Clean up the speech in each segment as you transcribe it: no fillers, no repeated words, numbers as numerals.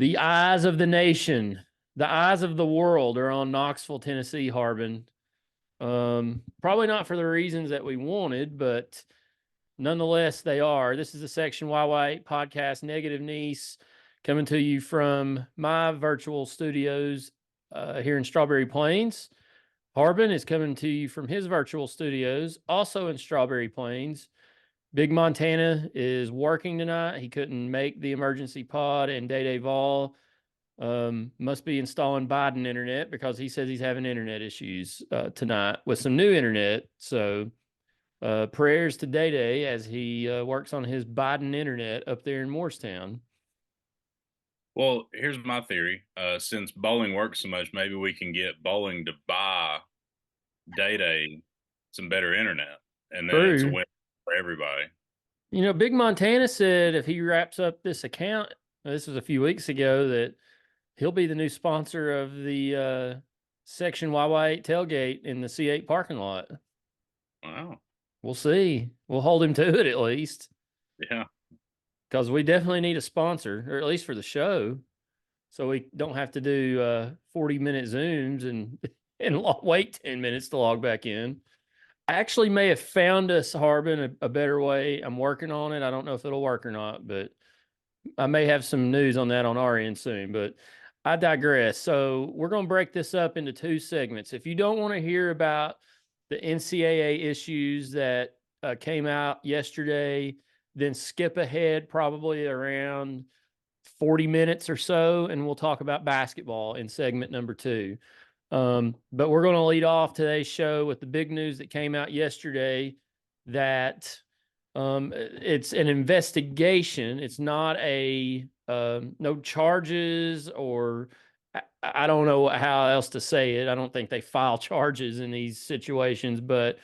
The eyes of the nation, the eyes of the world are on Knoxville, Tennessee, Harbin. Probably not for the reasons that we wanted, but nonetheless, they are. This is the Section YY podcast, Negative Nease, coming to you from my virtual studios here in Strawberry Plains. Harbin is coming to you from his virtual studios, also in Strawberry Plains. Big Montana is working tonight. He couldn't make the emergency pod, and Day Vol must be installing Biden internet because he says he's having internet issues tonight with some new internet. So prayers to Day as he works on his Biden internet up there in Morristown. Well, here's my theory. Since bowling works so much, maybe we can get bowling to buy Day some better internet, and then it's a True. win for everybody. You know, Big Montana said if he wraps up this account, this was a few weeks ago, that he'll be the new sponsor of the Section YY8 tailgate in the C8 parking lot. Wow. We'll see. We'll hold him to it at least, Yeah. because we definitely need a sponsor, or at least for the show, so we don't have to do 40-minute Zooms and wait 10 minutes to log back in. I actually may have found us, Harbin, a better way. I'm working on it. I don't know if it'll work or not, but I may have some news on that on our end soon. But I digress. So we're going to break this up into two segments. If you don't want to hear about the NCAA issues that came out yesterday, then skip ahead probably around 40 minutes or so, and we'll talk about basketball in segment number two. But we're going to lead off today's show with the big news that came out yesterday that it's an investigation. It's not a no charges, or I don't know how else to say it. I don't think they file charges in these situations, but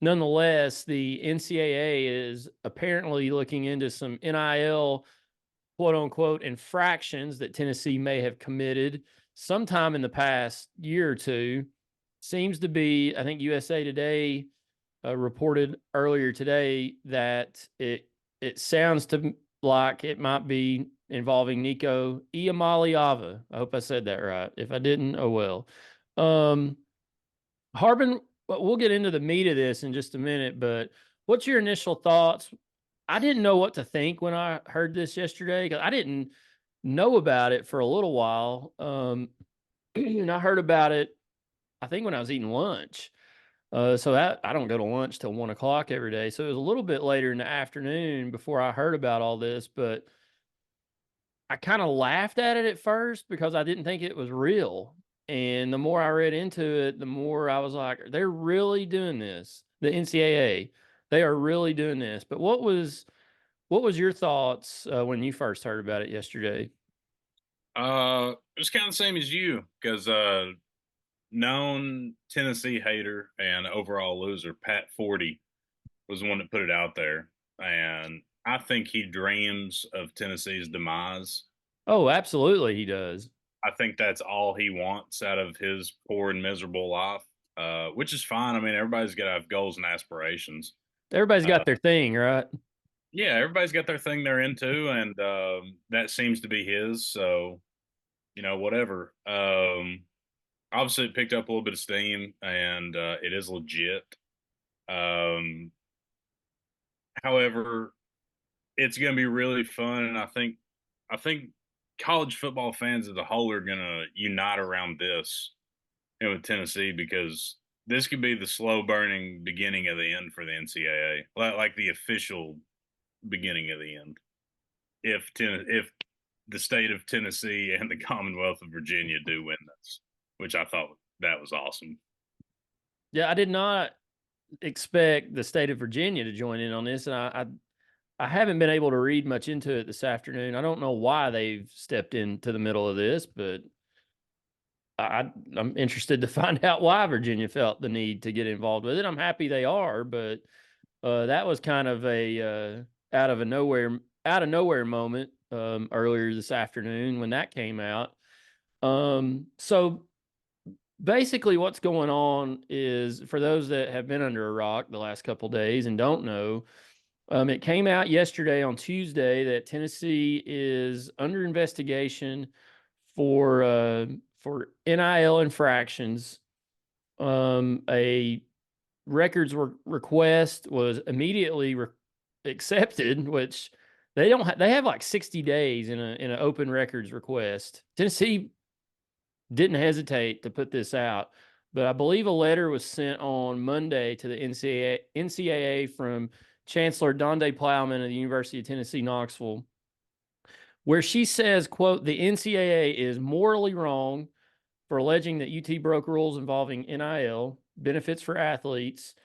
nonetheless, the NCAA is apparently looking into some NIL quote unquote infractions that Tennessee may have committed sometime in the past year or two. Seems to be, I think USA Today reported earlier today that it sounds to like it might be involving Nico Iamaleava. I hope I said that right. If I didn't, oh well. Harbin, we'll get into the meat of this in just a minute, but what's your initial thoughts? I didn't know what to think when I heard this yesterday, because I didn't know about it for a little while. And I heard about it, I think, when I was eating lunch. So that I don't go to lunch till 1 o'clock every day. So it was a little bit later in the afternoon before I heard about all this, but I kind of laughed at it at first because I didn't think it was real. And the more I read into it, the more I was like, they're really doing this. The NCAA, they are really doing this. But what was your thoughts when you first heard about it yesterday? It's kind of the same as you because known Tennessee hater and overall loser Pat 40 was the one that put it out there, and I think he dreams of Tennessee's demise. Oh, absolutely, he does. I think that's all he wants out of his poor and miserable life, which is fine. I mean, everybody's got to have goals and aspirations. Everybody's Uh, got their thing, right? yeah, everybody's got their thing they're into, and that seems to be his. So, whatever. Obviously, it picked up a little bit of steam, and it is legit. Um, However, it's going to be really fun, and I think college football fans as a whole are going to unite around this with Tennessee, because this could be the slow burning beginning of the end for the NCAA, like the official beginning of the end. If the state of Tennessee and the Commonwealth of Virginia do win this, which I thought that was awesome. Yeah, I did not expect the state of Virginia to join in on this, and I haven't been able to read much into it this afternoon. I don't know why they've stepped into the middle of this, but I'm interested to find out why Virginia felt the need to get involved with it. I'm happy they are, but that was kind of a out of nowhere moment earlier this afternoon when that came out. So basically, what's going on is, for those that have been under a rock the last couple of days and don't know, It came out yesterday on Tuesday that Tennessee is under investigation for NIL infractions. A records request was immediately accepted, which they don't they have like 60 days in an open records request. Tennessee didn't hesitate to put this out, but I believe a letter was sent on Monday to the NCAA from Chancellor Donde Plowman of the University of Tennessee, Knoxville, where she says, quote, the NCAA is morally wrong for alleging that UT broke rules involving NIL, benefits for athletes.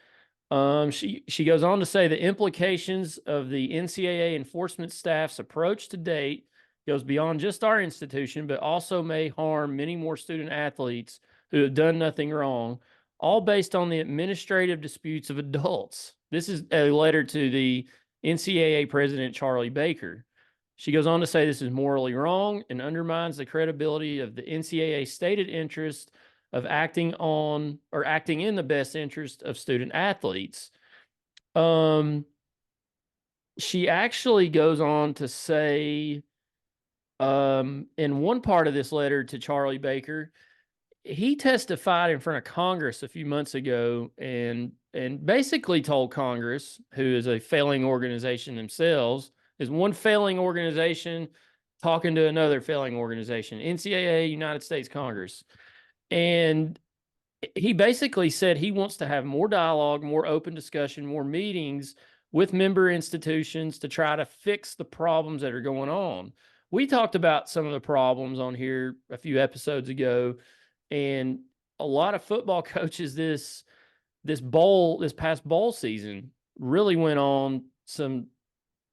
She goes on to say the implications of the NCAA enforcement staff's approach to date goes beyond just our institution, but also may harm many more student athletes who have done nothing wrong, all based on the administrative disputes of adults. This is a letter to the NCAA president, Charlie Baker. She goes on to say this is morally wrong and undermines the credibility of the NCAA stated interest of acting on or acting in the best interest of student athletes. She actually goes on to say, in one part of this letter to Charlie Baker, he testified in front of Congress a few months ago and basically told Congress, who is a failing organization themselves, is one failing organization talking to another failing organization, NCAA, United States Congress. And he basically said he wants to have more dialogue, more open discussion, more meetings with member institutions to try to fix the problems that are going on. We talked about some of the problems on here a few episodes ago, and a lot of football coaches this past bowl season really went on some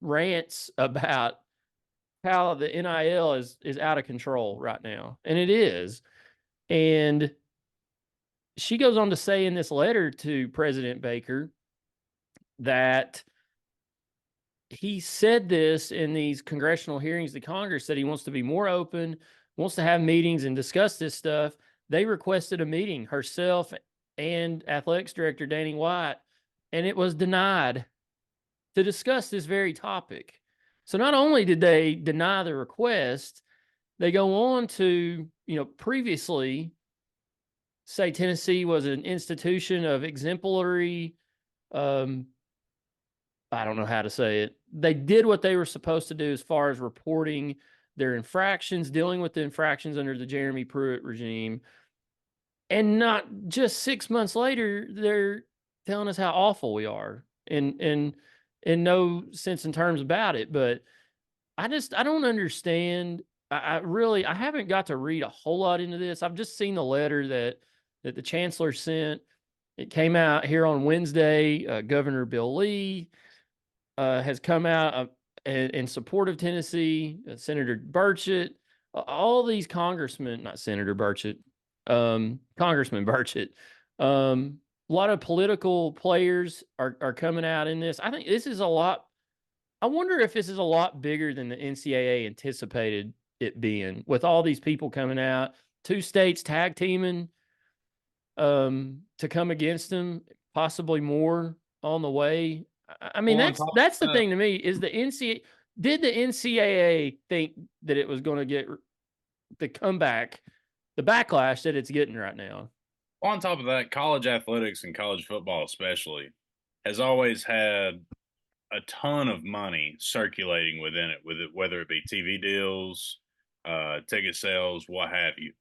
rants about how the NIL is out of control right now, and it is. And she goes on to say in this letter to President Baker that he said this in these congressional hearings to Congress that he wants to be more open, wants to have meetings and discuss this stuff. They requested a meeting, herself and athletics director Danny White, and it was denied to discuss this very topic. So not only did they deny the request, they go on to, previously say Tennessee was an institution of exemplary, I don't know how to say it. They did what they were supposed to do as far as reporting their infractions, dealing with the infractions under the Jeremy Pruitt regime. And not just 6 months later, they're telling us how awful we are. And in no sense in terms about it, but I don't understand. I haven't got to read a whole lot into this. I've just seen the letter that the chancellor sent. It came out here on Wednesday. Governor Bill Lee has come out in support of Tennessee. Senator Burchett, all these congressmen, not Senator Burchett, Congressman Burchett. A lot of political players are coming out in this. I think this is a lot. I wonder if this is a lot bigger than the NCAA anticipated it being, with all these people coming out, 2 states tag teaming to come against them, possibly more on the way. I mean, that's the thing to me is did the NCAA think that it was going to get the comeback, the backlash that it's getting right now? On top of that, college athletics and college football especially has always had a ton of money circulating within it, whether it be TV deals, ticket sales, what have you.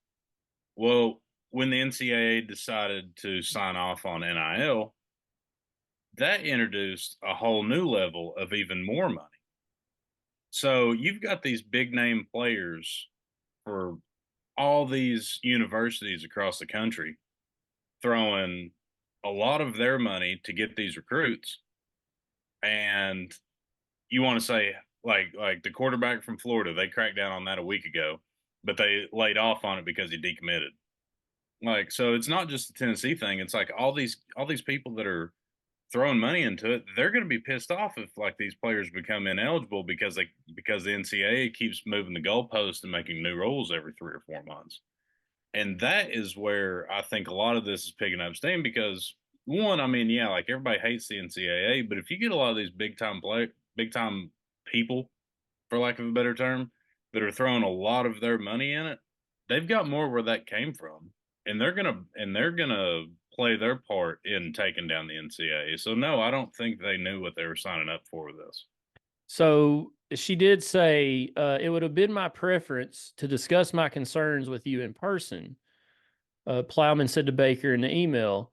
Well, when the NCAA decided to sign off on NIL, that introduced a whole new level of even more money. So you've got these big name players for all these universities across the country throwing a lot of their money to get these recruits. And you want to say, like the quarterback from Florida, they cracked down on that a week ago, but they laid off on it because he decommitted. So it's not just the Tennessee thing. It's like all these people that are throwing money into it, they're going to be pissed off if these players become ineligible because the NCAA keeps moving the goalposts and making new rules every 3 or 4 months. And that is where I think a lot of this is picking up steam, because one, I mean, yeah, like everybody hates the NCAA, but if you get a lot of these big time people, for lack of a better term, that are throwing a lot of their money in it, they've got more where that came from, and they're gonna play their part in taking down the NCAA. So no, I don't think they knew what they were signing up for with this. So she did say, it would have been my preference to discuss my concerns with you in person. Plowman said to Baker in the email,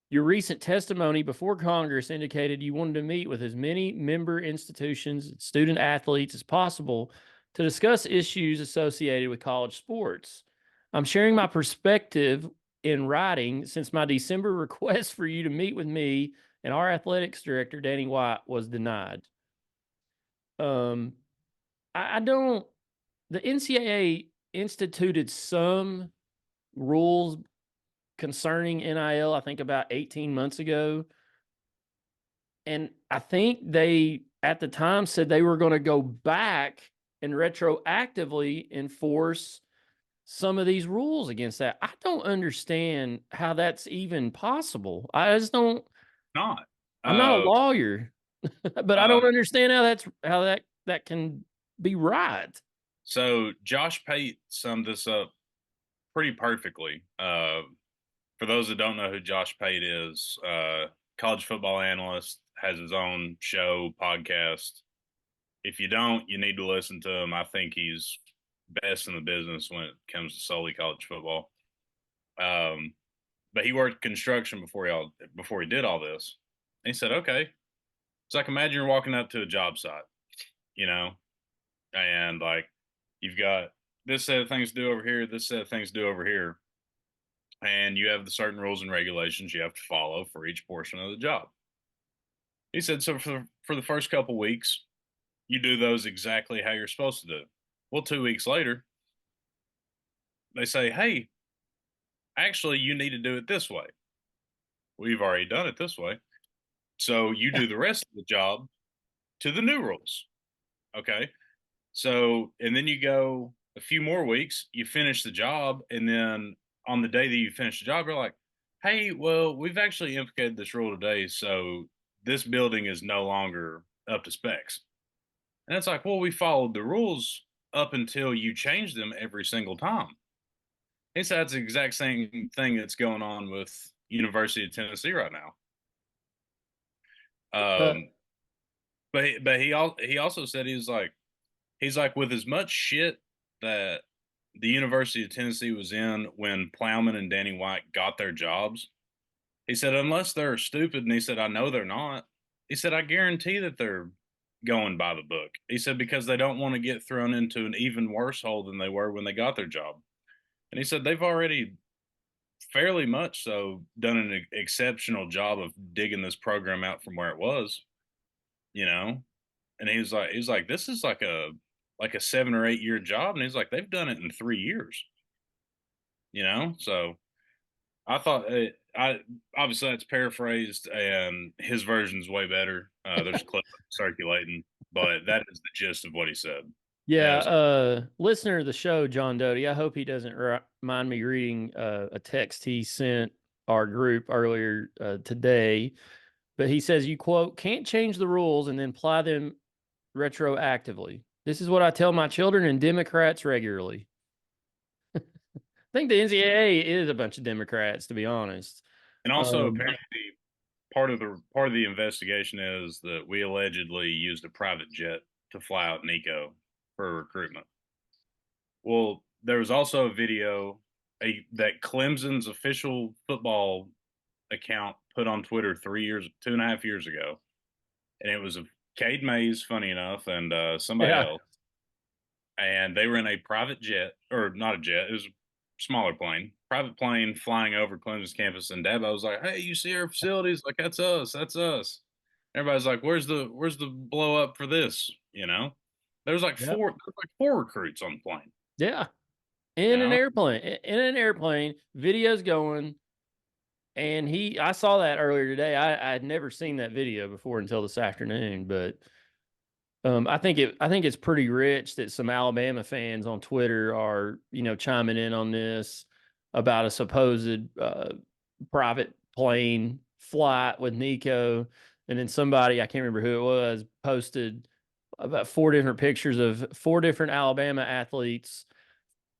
your recent testimony before Congress indicated you wanted to meet with as many member institutions and student athletes as possible to discuss issues associated with college sports. I'm sharing my perspective in writing since my December request for you to meet with me and our athletics director, Danny White, was denied. Um, I don't, the NCAA instituted some rules concerning NIL, I think about 18 months ago. And I think they, at the time, said they were going to go back and retroactively enforce some of these rules against that. I don't understand how that's even possible. I just don't, Not. I'm not a Uh, lawyer, but I don't um, understand how that can be right. so Josh Pate summed this up pretty perfectly. For those that don't know who Josh Pate is, college football analyst, has his own show, podcast. If you don't, you need to listen to him. I think he's best in the business when it comes to solely college football. Um, but he worked construction before he did all this. And he said, okay, it's like imagine you're walking up to a job site, you know, and like you've got this set of things to do over here, this set of things to do over here, and you have the certain rules and regulations you have to follow for each portion of the job. He said, so for the first couple weeks, you do those exactly how you're supposed to do. Well, 2 weeks later, they say, hey, actually, you need to do it this way. We've already done it this way. So you do the rest of the job to the new rules. Okay. So, and then you go a few more weeks, you finish the job. And then on the day that you finish the job, you're like, hey, well, we've actually implicated this rule today. So this building is no longer up to specs. And it's like, well, we followed the rules up until you change them every single time. It's that's the exact same thing that's going on with University of Tennessee right now. Uh, Um, but he also said he's like with as much shit that the University of Tennessee was in when Plowman and Danny White got their jobs. He said unless they're stupid, and he said I know they're not. He said I guarantee that they're going by the book. He said because they don't want to get thrown into an even worse hole than they were when they got their job. And he said they've already fairly much so done an exceptional job of digging this program out from where it was, you know. And he was like, this is like a 7 or 8 year job, and he's like, they've done it in 3 years, you know. So I thought I obviously that's paraphrased, and his version's way better. There's clips circulating, but that is the gist of what he said. And it yeah, was, listener of the show, John Doty, I hope he doesn't mind me reading a text he sent our group earlier today. But he says, you quote, can't change the rules and then apply them retroactively. This is what I tell my children and Democrats regularly. I think the NCAA is a bunch of Democrats, to be honest. and also Um, apparently part of the investigation is that we allegedly used a private jet to fly out Nico for recruitment. Well, there was also a video that Clemson's official football account put on Twitter 2.5 years ago, and it was of Cade Mays, funny enough, and somebody yeah, else, and they were in a private jet, or not a jet, it was a smaller plane, private plane flying over Clemson's campus, and Dabo was like, "Hey, you see our facilities? Like that's us, that's us." Everybody's like, "Where's the blow up for this?" You know, yeah, there was like four recruits on the plane. yeah. You In an know, airplane, videos going. And I saw that earlier today. I had never seen that video before until this afternoon, but I think it's pretty rich that some Alabama fans on Twitter are, chiming in on this about a supposed private plane flight with Nico, and then somebody, I can't remember who it was, posted about 4 different pictures of 4 different Alabama athletes,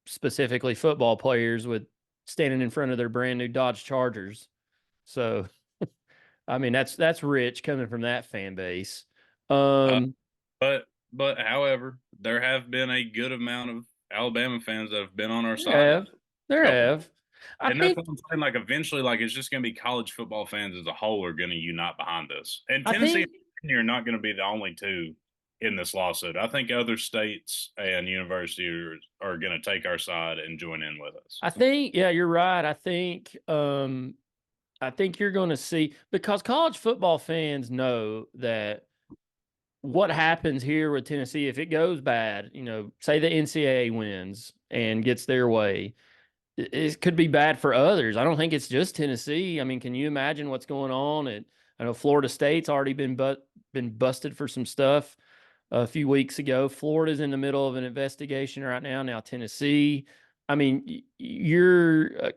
specifically football players, with standing in front of their brand new Dodge Chargers. So, I mean, that's rich coming from that fan base. Uh, Um, but however, there have been a good amount of Alabama fans that have been on our there side have, there a couple, have. I and that's think, what I'm saying. Like eventually, like it's just going to be college football fans as a whole are going to unite behind this. And I Tennessee think, and Virginia are not going to be the only two in this lawsuit. I think other states and universities are going to take our side and join in with us. yeah, you're right. I think you're going to see, because college football fans know that what happens here with Tennessee, if it goes bad, say the NCAA wins and gets their way, it could be bad for others. I don't think it's just Tennessee. I mean, can you imagine what's going on I know Florida State's already been busted for some stuff a few weeks ago. Florida's in the middle of an investigation right now. Now Tennessee. I mean, you're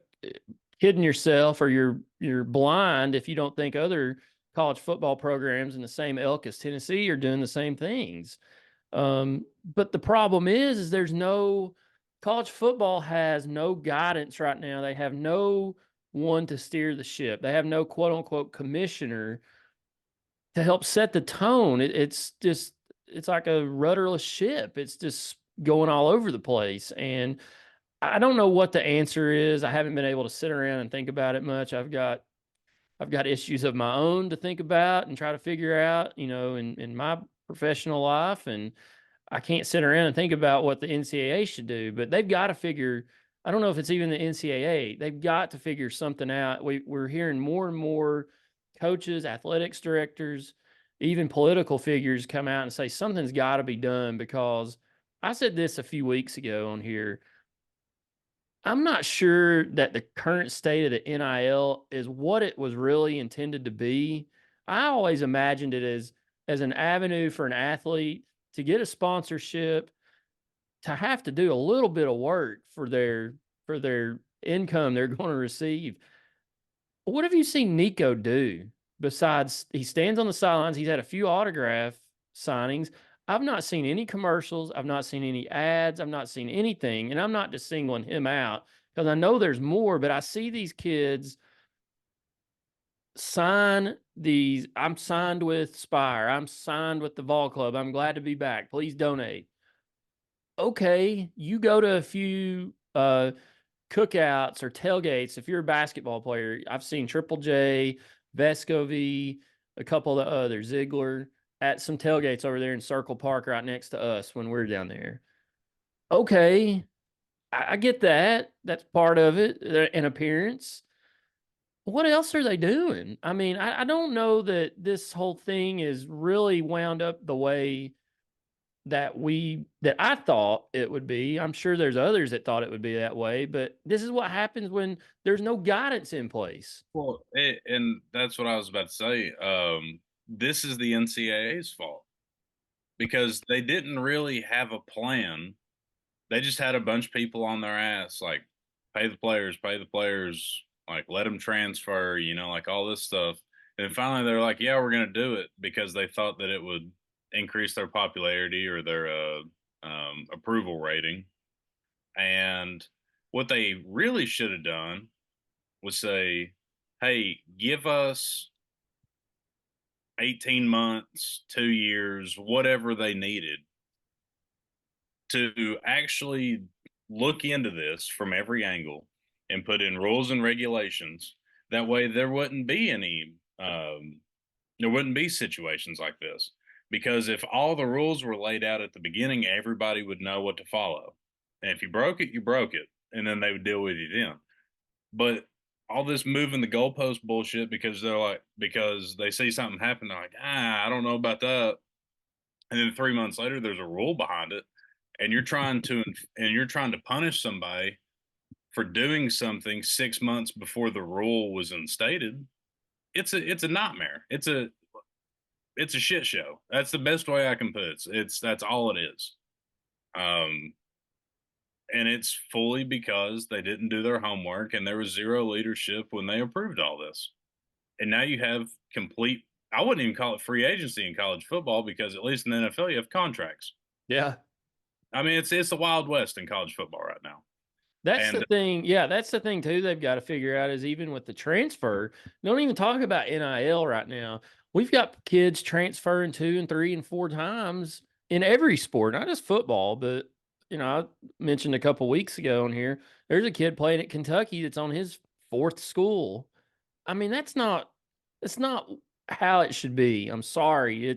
kidding yourself, or you're blind if you don't think other college football programs in the same ilk as Tennessee are doing the same things. But the problem is there's no college football has no guidance right now. They have no one to steer the ship. They have no quote unquote commissioner to help set the tone. It's like a rudderless ship. It's just going all over the place. And I don't know what the answer is. I haven't been able to sit around and think about it much. I've got issues of my own to think about and try to figure out, in my professional life. And I can't sit around and think about what the NCAA should do, but they've got to figure. I don't know if it's even the NCAA. They've got to figure something out. We're hearing more and more coaches, athletics directors, even political figures come out and say something's got to be done, because I said this a few weeks ago on here. I'm not sure that the current state of the NIL is what it was really intended to be. I always imagined it as an avenue for an athlete to get a sponsorship, to have to do a little bit of work for their income they're going to receive. What have you seen Nico do besides he stands on the sidelines? He's had a few autograph signings. I've not seen any commercials. I've not seen any ads. I've not seen anything. And I'm not just singling him out because I know there's more, but I see these kids sign these. I'm signed with Spire. I'm signed with the Vol Club. I'm glad to be back. Please donate. Okay, you go to a few cookouts or tailgates. If you're a basketball player, I've seen Triple J, Vescovy, a couple of the others, Ziegler, at some tailgates over there in Circle Park right next to us when we're down there. Okay, I get that. That's part of it, an appearance. What else are they doing? I mean, I don't know that this whole thing is really wound up the way that I thought it would be. I'm sure there's others that thought it would be that way, but this is what happens when there's no guidance in place. Well, and that's what I was about to say. This is the NCAA's fault because they didn't really have a plan. They just had a bunch of people on their ass, like pay the players, like let them transfer, like all this stuff. And finally, they're like, "Yeah, we're going to do it," because they thought that it would increase their popularity or their approval rating. And what they really should have done was say, "Hey, give us 18 months, 2 years, whatever they needed to actually look into this from every angle and put in rules and regulations. That way, there wouldn't be situations like this. Because if all the rules were laid out at the beginning, everybody would know what to follow. And if you broke it, you broke it, and then they would deal with you then. But all this moving the goalpost bullshit because they see something happen, they're like, I don't know about that. And then 3 months later, there's a rule behind it, and you're trying to punish somebody for doing something 6 months before the rule was instated. It's a nightmare. It's a shit show. That's the best way I can put it. That's all it is. Um, and it's fully because they didn't do their homework and there was zero leadership when they approved all this. and now you have complete. I wouldn't even call it free agency in college football because at least in the NFL you have contracts. Yeah. I mean, it's the Wild West in college football right now. That's the And thing. Yeah, that's the thing too. They've got to figure out is even with the transfer. Don't even talk about NIL right now. We've got kids transferring 2 and 3 and 4 times in every sport, not just football. But I mentioned a couple weeks ago on here. There's a kid playing at Kentucky that's on his fourth school. I mean, that's not how it should be. I'm sorry.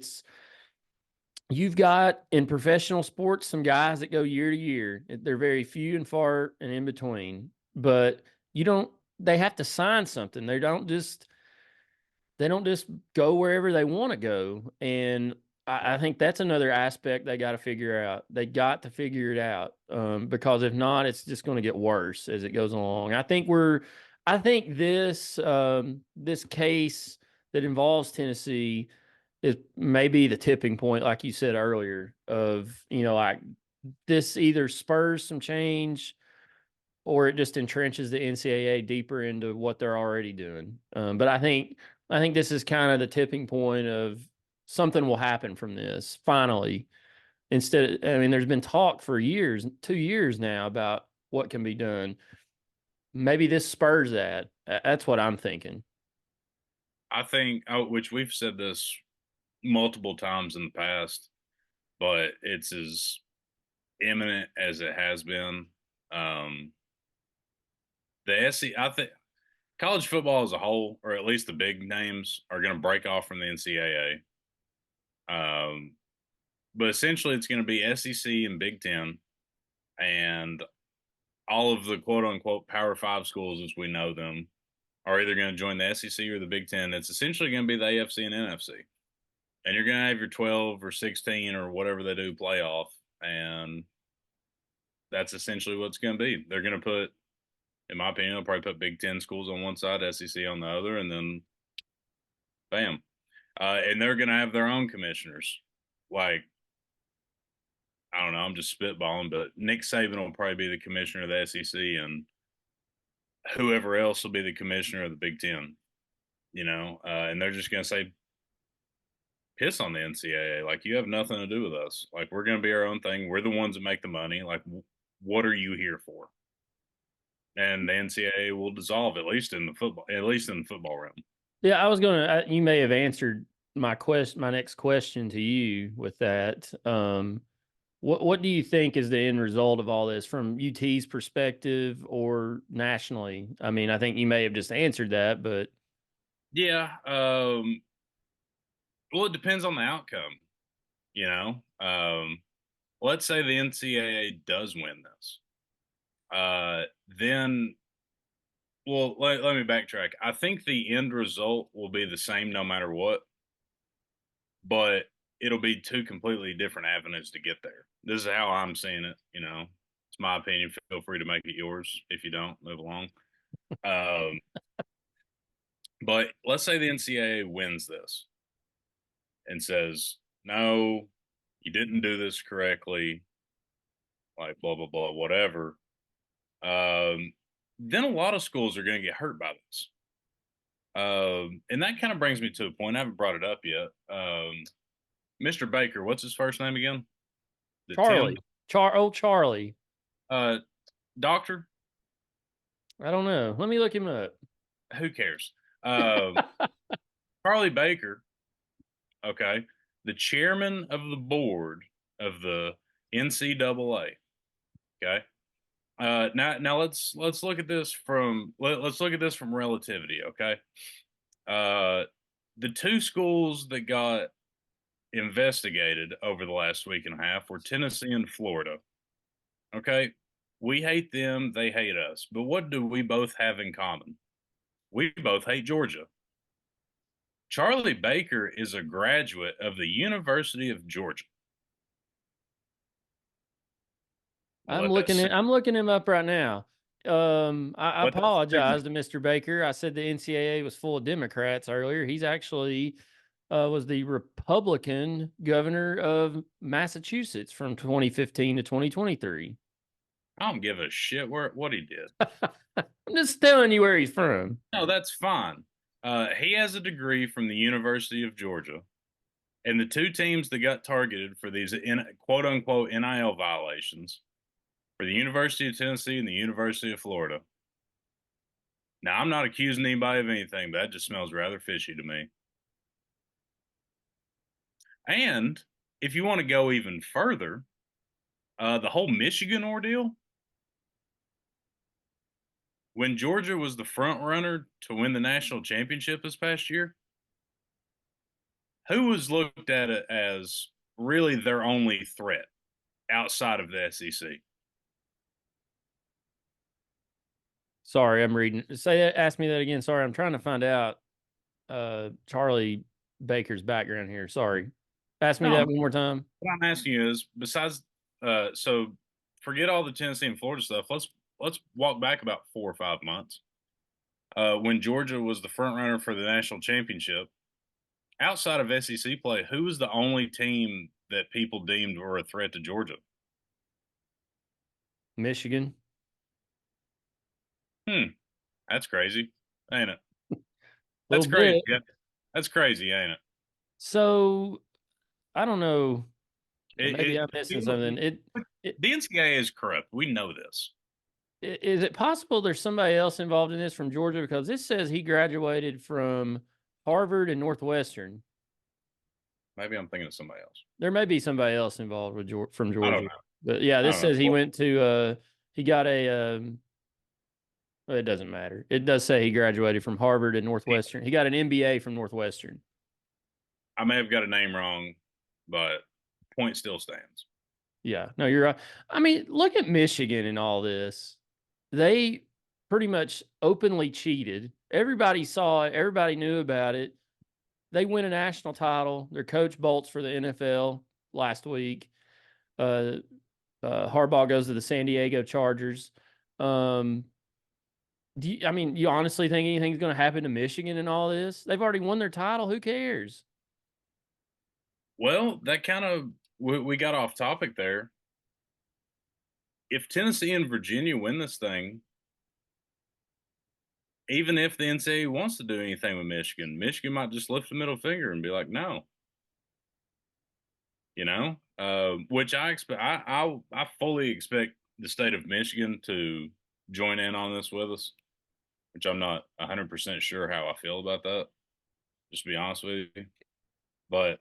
You've got in professional sports some guys that go year to year. They're very few and far and in between. But you don't they have to sign something. They don't just go wherever they want to go. And I think that's another aspect they got to figure out. They got to figure it out. Because if not, it's just going to get worse as it goes along. I think this case that involves Tennessee is maybe the tipping point, like you said earlier, of, like this either spurs some change or it just entrenches the NCAA deeper into what they're already doing. But I think this is kind of the tipping point of something will happen from this finally. I mean, there's been talk for years, 2 years now about what can be done. Maybe this spurs that. That's what I'm thinking. I think, which we've said this multiple times in the past, but it's as imminent as it has been. The SC, I think college football as a whole, or at least the big names, are going to break off from the NCAA. But essentially, it's going to be SEC and Big Ten, and all of the quote unquote Power Five schools as we know them are either going to join the SEC or the Big Ten. It's essentially going to be the AFC and NFC. And you're going to have your 12 or 16 or whatever they do playoff. And that's essentially what it's going to be. They're going to put, in my opinion, they'll probably put Big Ten schools on one side, SEC on the other, and then bam. And they're going to have their own commissioners. Like, I don't know, I'm just spitballing, but Nick Saban will probably be the commissioner of the SEC, and whoever else will be the commissioner of the Big Ten, and they're just going to say, piss on the NCAA. Like, you have nothing to do with us. Like, we're going to be our own thing. We're the ones that make the money. Like, what are you here for? And the NCAA will dissolve, at least in the football realm. Yeah, I was gonna. You may have answered my next question to you with that. What do you think is the end result of all this from UT's perspective or nationally? I mean, I think you may have just answered that, but Yeah. Well, it depends on the outcome. You know, let's say the NCAA does win this. Then, well, let me backtrack. I think the end result will be the same no matter what, but it'll be two completely different avenues to get there. This is how I'm seeing it. It's my opinion. Feel free to make it yours. If you don't, move along. Um, but let's say the NCAA wins this and says, no, you didn't do this correctly, like blah, blah, blah, whatever. Then a lot of schools are going to get hurt by this. And that kind of brings me to a point. I haven't brought it up yet. Mr. Baker, what's his first name again? Tim? Charlie, Charlie. Uh, Doctor? I don't know. Let me look him up. Who cares? Charlie Baker, okay, the chairman of the board of the NCAA. Okay. Now let's look at this from let's look at this from relativity. Okay. The two schools that got investigated over the last week and a half were Tennessee and Florida. Okay. We hate them, they hate us. But what do we both have in common? We both hate Georgia. Charlie Baker is a graduate of the University of Georgia. I'm looking him up right now. I Let that apologize to Mr. Baker. I said the NCAA was full of Democrats earlier. He's actually was the Republican governor of Massachusetts from 2015 to 2023. I don't give a shit what he did. I'm just telling you where he's from. No, that's fine. He has a degree from the University of Georgia, and the two teams that got targeted for these quote unquote NIL violations for the University of Tennessee and the University of Florida. Now, I'm not accusing anybody of anything, but that just smells rather fishy to me. And if you want to go even further, the whole Michigan ordeal, when Georgia was the front runner to win the national championship this past year, who was looked at it as really their only threat outside of the SEC? Sorry, I'm reading. Ask me that again. Sorry, I'm trying to find out Charlie Baker's background here. Sorry. Ask me No, that one more time. what I'm asking you is, besides, so forget all the Tennessee and Florida stuff. Let's walk back about 4 or 5 months. When Georgia was the front runner for the national championship, outside of SEC play, who was the only team that people deemed were a threat to Georgia? Michigan. That's crazy, ain't it? A That's little crazy. bit. Yeah, that's crazy, ain't it? So I don't know. Maybe I'm missing something. The NCAA is corrupt. We know this. Is it possible there's somebody else involved in this from Georgia? Because this says he graduated from Harvard and Northwestern. Maybe I'm thinking of somebody else. There may be somebody else involved with from I don't Georgia. know. But yeah, I this don't know. says he went to he got a well, it doesn't matter. It does say he graduated from Harvard and Northwestern. He got an MBA from Northwestern. I may have got a name wrong, but point still stands. Yeah, no, you're right. I mean, look at Michigan and all this. They pretty much openly cheated. Everybody saw it. Everybody knew about it. They win a national title. Their coach bolts for the NFL last week. Harbaugh goes to the San Diego Chargers. You honestly think anything's going to happen to Michigan in all this? They've already won their title. Who cares? Well, that kind of we got off topic there. If Tennessee and Virginia win this thing, even if the NCAA wants to do anything with Michigan, Michigan might just lift the middle finger and be like, "No," which I expect. I fully expect the state of Michigan to join in on this with us, which I'm not 100% sure how I feel about that. Just to be honest with you, but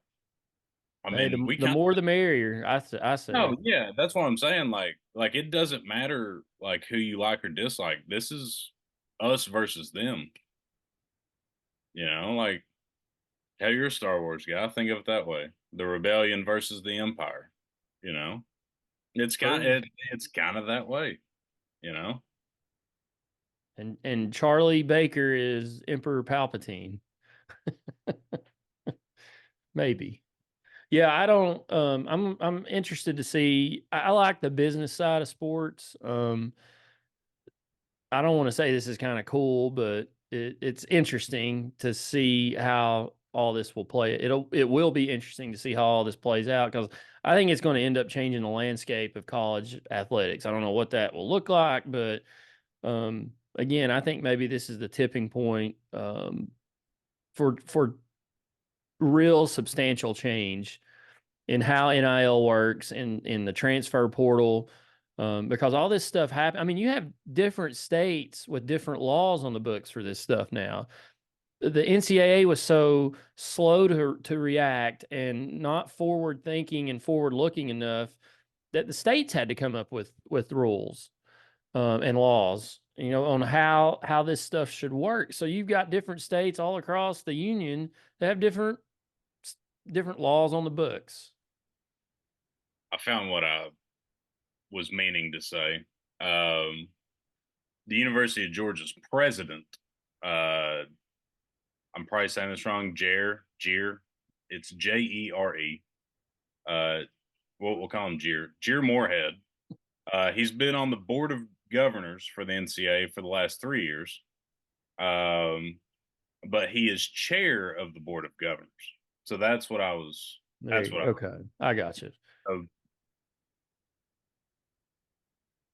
I Hey, mean, we the kind more of the merrier. I say. no, yeah, that's what I'm saying. Like it doesn't matter like who you like or dislike. This is us versus them. Like how you're a Star Wars guy. Think of it that way. The rebellion versus the Empire. You know, it's it's kind of that way. You know, And Charlie Baker is Emperor Palpatine. Maybe. Yeah, I don't I'm interested to see. I like the business side of sports. I don't want to say this is kind of cool, but it's interesting to see how all this will play. It will be interesting to see how all this plays out because I think it's going to end up changing the landscape of college athletics. I don't know what that will look like, but again, I think maybe this is the tipping point for real substantial change in how NIL works in the transfer portal. Because all this stuff happen. I mean, you have different states with different laws on the books for this stuff now. The NCAA was so slow to react and not forward thinking and forward looking enough that the states had to come up with rules and laws, on how this stuff should work. So you've got different states all across the union that have different laws on the books. I found what I was meaning to say. The University of Georgia's president, I'm probably saying this wrong, Jeer. It's Jere. Uh, we'll call him Jeer Moorhead. He's been on the board of governors for the NCAA for the last 3 years. But he is chair of the board of governors. So that's what I was. That's what Okay, I got you. So,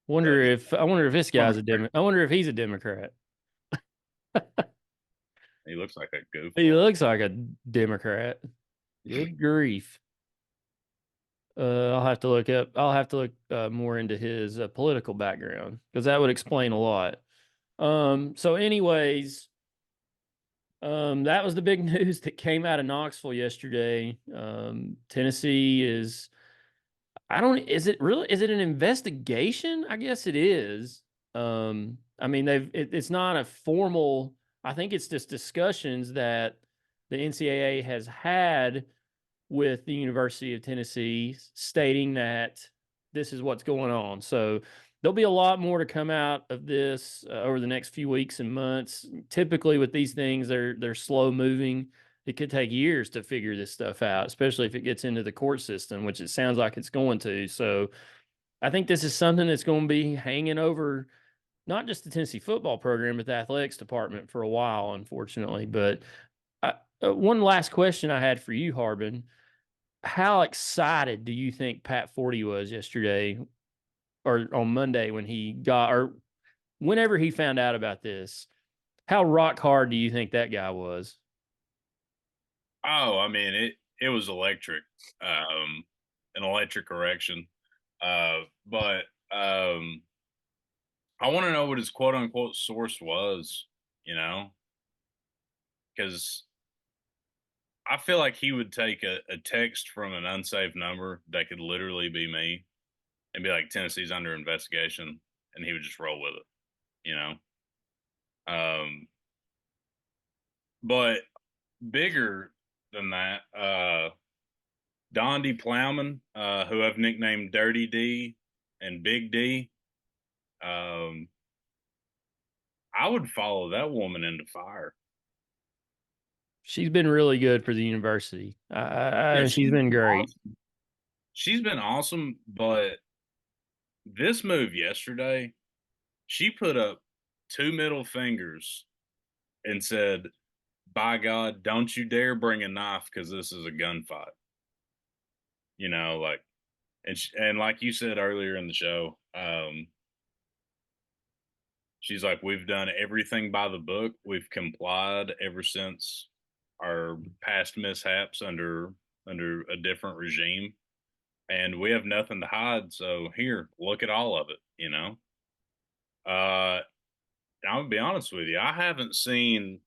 I wonder if this guy's from a Democrat. I wonder if he's a Democrat. He looks like a He goofball. looks like a Democrat. Good grief. I'll have to look up. I'll have to look more into his political background because that would explain a lot. So, anyways, that was the big news that came out of Knoxville yesterday. Tennessee is. I don't. Is it really? Is it an investigation? I guess it is. I mean, it's not a formal. I think it's just discussions that the NCAA has had with the University of Tennessee stating that this is what's going on. So there'll be a lot more to come out of this over the next few weeks and months. Typically with these things, they're slow moving. It could take years to figure this stuff out, especially if it gets into the court system, which it sounds like it's going to. So I think this is something that's going to be hanging over not just the Tennessee football program, but the athletics department for a while, unfortunately. But one last question I had for you, Harbin: how excited do you think Pat Forty was yesterday or on Monday when he got, or whenever he found out about this? How rock hard do you think that guy was? Oh, I mean it was electric, an electric erection. But I want to know what his quote unquote source was. You know, because I feel like he would take a text from an unsaved number that could literally be me and be like, Tennessee's under investigation, and he would just roll with it, you know? Um, but bigger than that, Don D. Plowman, who I've nicknamed Dirty D and Big D, um, I would follow that woman into fire. She's been really good for the university. Yeah, She's been great. she's been awesome, but this move yesterday, she put up two middle fingers and said, "By God, don't you dare bring a knife because this is a gunfight." You know, like, and like you said earlier in the show, she's like, "We've done everything by the book. We've complied ever since our past mishaps under a different regime, and we have nothing to hide. So here, look at all of it." You know, uh, I'm gonna be honest with you. I haven't seen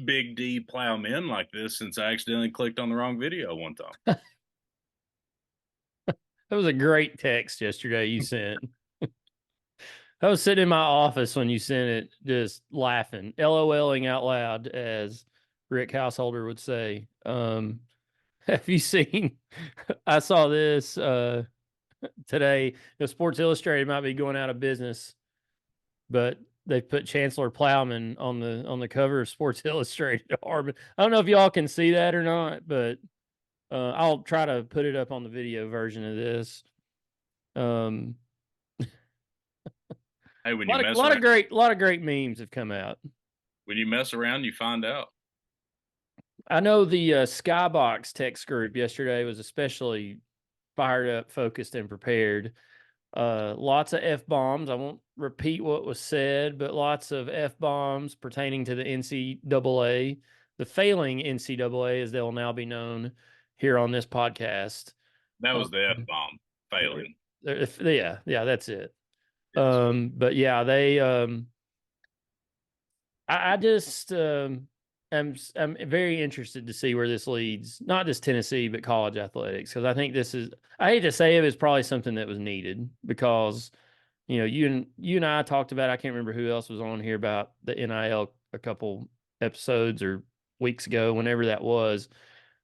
Big D plow men like this since I accidentally clicked on the wrong video one time. That was a great text yesterday you sent. I was sitting in my office when you sent it, just laughing, LOLing out loud, as Rick Householder would say. Have you seen? I saw this today. The Sports Illustrated might be going out of business, but they put Chancellor Plowman on the cover of Sports Illustrated. Harbin. I don't know if y'all can see that or not, but I'll try to put it up on the video version of this. Um, Hey, a lot of great memes have come out. when you mess around, you find out. I know the Skybox text group yesterday was especially fired up, focused, and prepared. Lots of F bombs. I won't repeat what was said, but lots of F bombs pertaining to the NCAA, the failing NCAA, as they'll now be known here on this podcast. That was Um, the F bomb failing. yeah, that's it. Yes. But yeah, they I just I'm very interested to see where this leads, not just Tennessee, but college athletics, because I think this is, I hate to say it, it's probably something that was needed because, you know, you and I talked about, I can't remember who else was on here about the NIL a couple episodes or weeks ago, whenever that was.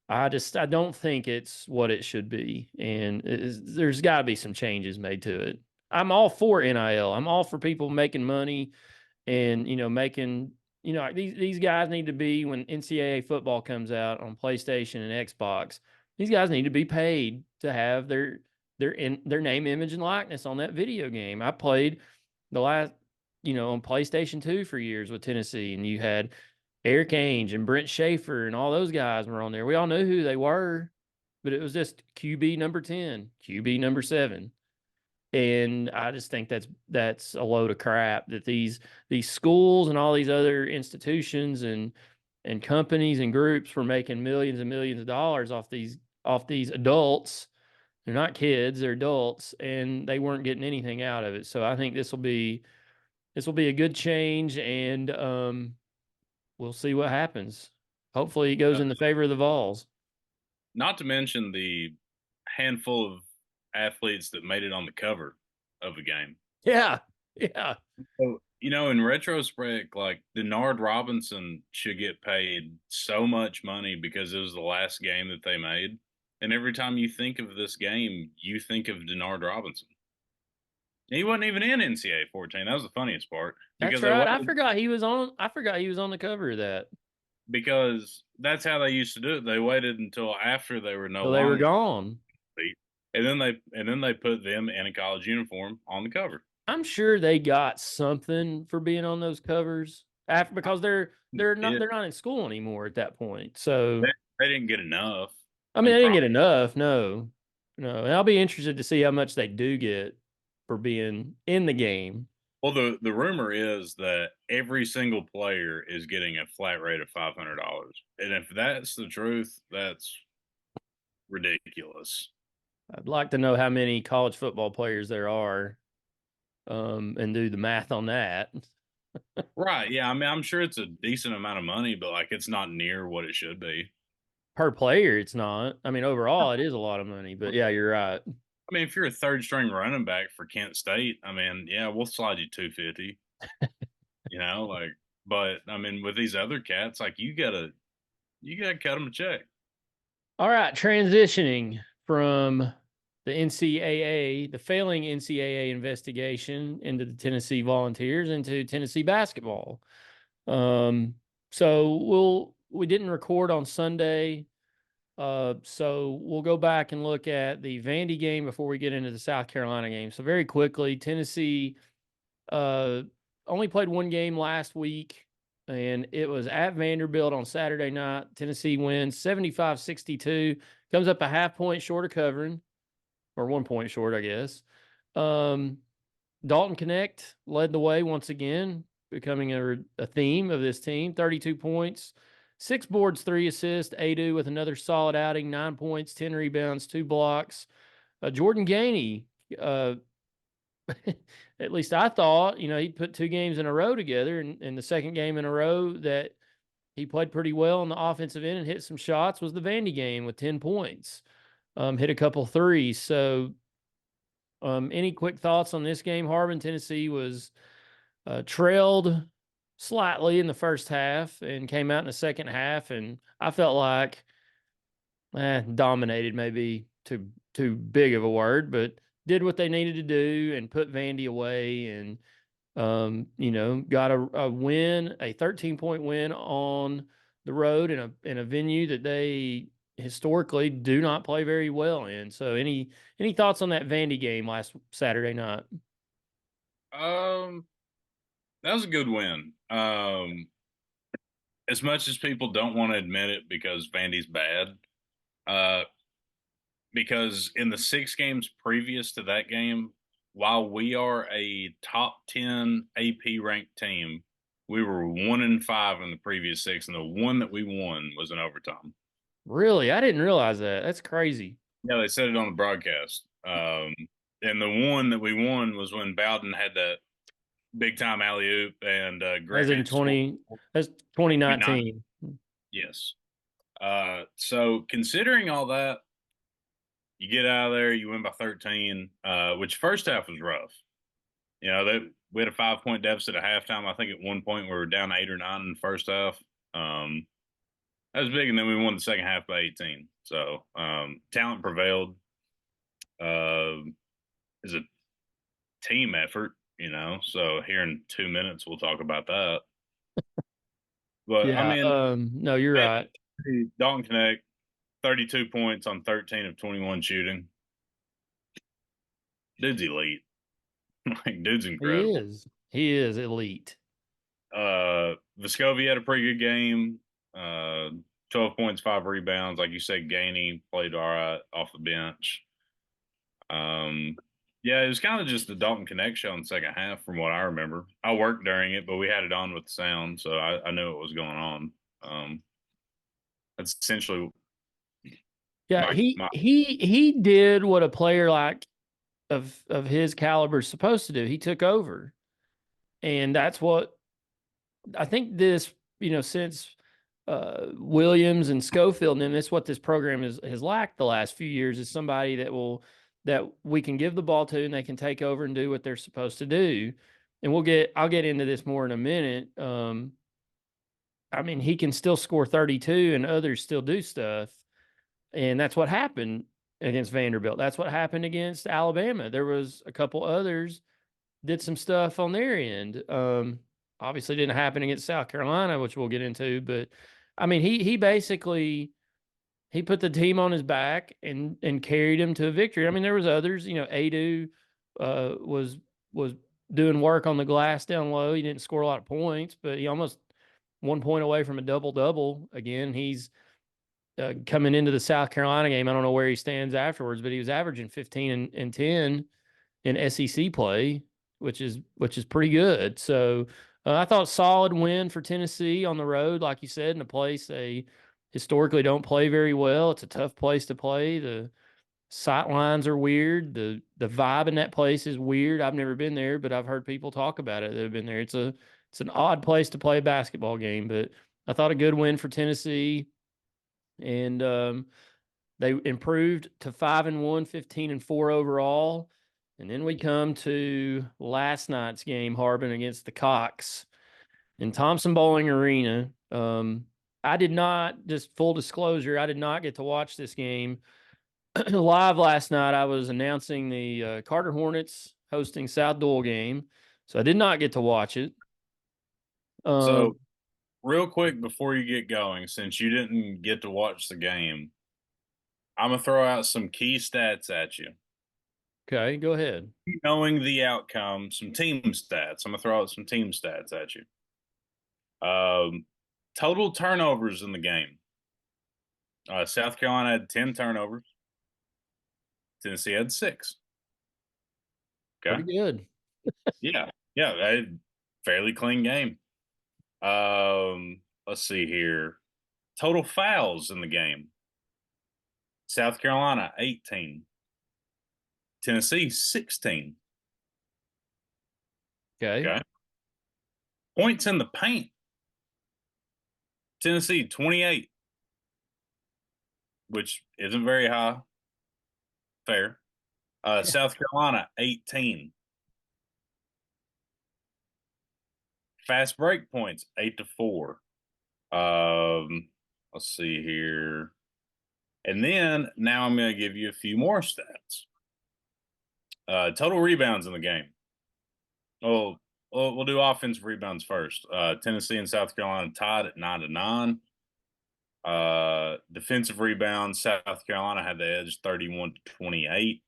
I don't think it's what it should be, and there's got to be some changes made to it. I'm all for NIL. I'm all for people making money and, you know, making, you know, these guys need to be, when NCAA football comes out on PlayStation and Xbox, these guys need to be paid to have their name, image, and likeness on that video game. I played the last, you know, on PlayStation 2 for years with Tennessee, and you had Eric Ainge and Brent Schaefer and all those guys were on there. We all knew who they were, but it was just QB number 10, QB number 7. And I just think that's a load of crap that these schools and all these other institutions and companies and groups were making millions and millions of dollars off these adults. They're not kids, they're adults, and they weren't getting anything out of it. So I think this will be a good change, and we'll see what happens. Hopefully, it goes in the favor of the Vols. Not to mention the handful of athletes that made it on the cover of the game. Yeah, yeah. So, in retrospect, like Denard Robinson should get paid so much money because it was the last game that they made. And every time you think of this game, you think of Denard Robinson. He wasn't even in NCAA 14. That was the funniest part That's because they right. I waited forgot he was on. I forgot he was on the cover of that. because that's how they used to do it. They waited until after they were no So they were longer, gone. and then they put them in a college uniform on the cover. I'm sure they got something for being on those covers after because they're not It, they're not in school anymore at that point. So they didn't get enough, I mean, and they didn't probably get enough. No, no. And I'll be interested to see how much they do get for being in the game. well, the rumor is that every single player is getting a flat rate of $500, and if that's the truth, that's ridiculous. I'd like to know how many college football players there are, and do the math on that. Right? Yeah. I mean, I'm sure it's a decent amount of money, but like it's not near what it should be. Per player, it's not. I mean, overall, it is a lot of money. But yeah, you're right. I mean, if you're a third string running back for Kent State, I mean, yeah, we'll slide you 250. Like, but I mean, with these other cats, like you gotta cut them a check. All right, transitioning from the NCAA, the failing NCAA investigation into the Tennessee Volunteers into Tennessee basketball. So we didn't record on Sunday. So we'll go back and look at the Vandy game before we get into the South Carolina game. So very quickly, Tennessee uh only played one game last week, and it was at Vanderbilt on Saturday night. Tennessee wins 75-62, comes up a half point short of covering, or 1 point short, I guess. Um, Dalton Connect led the way once again, becoming a theme of this team. 32 points, 6 boards, 3 assists. Adu with another solid outing, 9 points, 10 rebounds, 2 blocks. Jordan Gainey, at least I thought, he put 2 games in a row together, and the second game in a row that he played pretty well on the offensive end and hit some shots was the Vandy game with 10 points. Hit a couple threes. So, any quick thoughts on this game? Harbin, Tennessee was trailed slightly in the first half and came out in the second half, and I felt like dominated, maybe too big of a word, but did what they needed to do and put Vandy away, and got a win, a 13-point win on the road in a venue that they historically do not play very well in. So any thoughts on that Vandy game last Saturday night? Um, that was a good win. As much as people don't want to admit it because Vandy's bad, uh, because in the 6 games previous to that game, while we are a top 10 AP ranked team, we were 1-5 in the previous 6, and the one that we won was in overtime. Really? I didn't realize that. That's crazy. Yeah, they said it on the broadcast. And the one that we won was when Bowden had that big time alley oop and As in Grant scored. that's Not 2019. yes. So considering all that, you get out of there, you win by 13, which first half was rough. We had a 5-point deficit at halftime. I think at one point we were down 8 or 9 in the first half. That was big, and then we won the second half by 18. So talent prevailed. It's a team effort, So here in 2 minutes we'll talk about that. But I Yeah. mean, No, you're right. Dalton Connect, 32 points on 13 of 21 shooting. Dude's elite. Like, dude's He incredible. is. He is elite. Vescovi had a pretty good game. 12 points, 5 rebounds. Like you said, Gainey played all right off the bench. Yeah, it was kind of just the Dalton Connect show in the second half, from what I remember. I worked during it, but we had it on with the sound, so I knew what was going on. Um, that's essentially Yeah, my he my. he he did what a player like of his caliber is supposed to do. He took over. And that's what I think this, since Williams and Schofield, and that's what this program has lacked the last few years is somebody that we can give the ball to and they can take over and do what they're supposed to do. And I'll get into this more in a minute. I mean, he can still score 32 and others still do stuff. And that's what happened against Vanderbilt. That's what happened against Alabama. There was a couple others did some stuff on their end. Obviously didn't happen against South Carolina, which we'll get into, but I mean, he basically he put the team on his back and carried him to a victory. I mean, there was others, Adu was doing work on the glass down low. He didn't score a lot of points, but he almost 1 point away from a double double. Again, he's coming into the South Carolina game. I don't know where he stands afterwards, but he was averaging 15 and 10 in SEC play, which is pretty good. So I thought solid win for Tennessee on the road, like you said, in a place they historically don't play very well. It's a tough place to play. The sight lines are weird. The vibe in that place is weird. I've never been there, but I've heard people talk about it that have been there. It's an odd place to play a basketball game, but I thought a good win for Tennessee. And they improved to 5-1, 15-4 overall. And then we come to last night's game, Harbin against the Cox in Thompson Bowling Arena. I did not, just full disclosure, I did not get to watch this game live last night. I was announcing the Carter Hornets hosting South Doyle game, so I did not get to watch it. So Um, real quick before you get going, since you didn't get to watch the game, I'm gonna throw out some key stats at you. okay, go ahead. Knowing the outcome, some team stats. I'm gonna throw out some team stats at you. Um, Total turnovers in the game. South Carolina had 10 turnovers. Tennessee had 6. Pretty Okay. good. Yeah. Yeah. They had fairly clean game. Let's see here. Total fouls in the game. South Carolina 18. Tennessee 16. Okay. Okay. Points in the paint. Tennessee 28, which isn't very high. Fair. South Carolina 18. Fast break points 8-4. Let's see here. And then now I'm going to give you a few more stats. Total rebounds in the game. Oh, we'll do offensive rebounds first. Tennessee and South Carolina tied at 9-9. Defensive rebounds, South Carolina had the edge 31-28.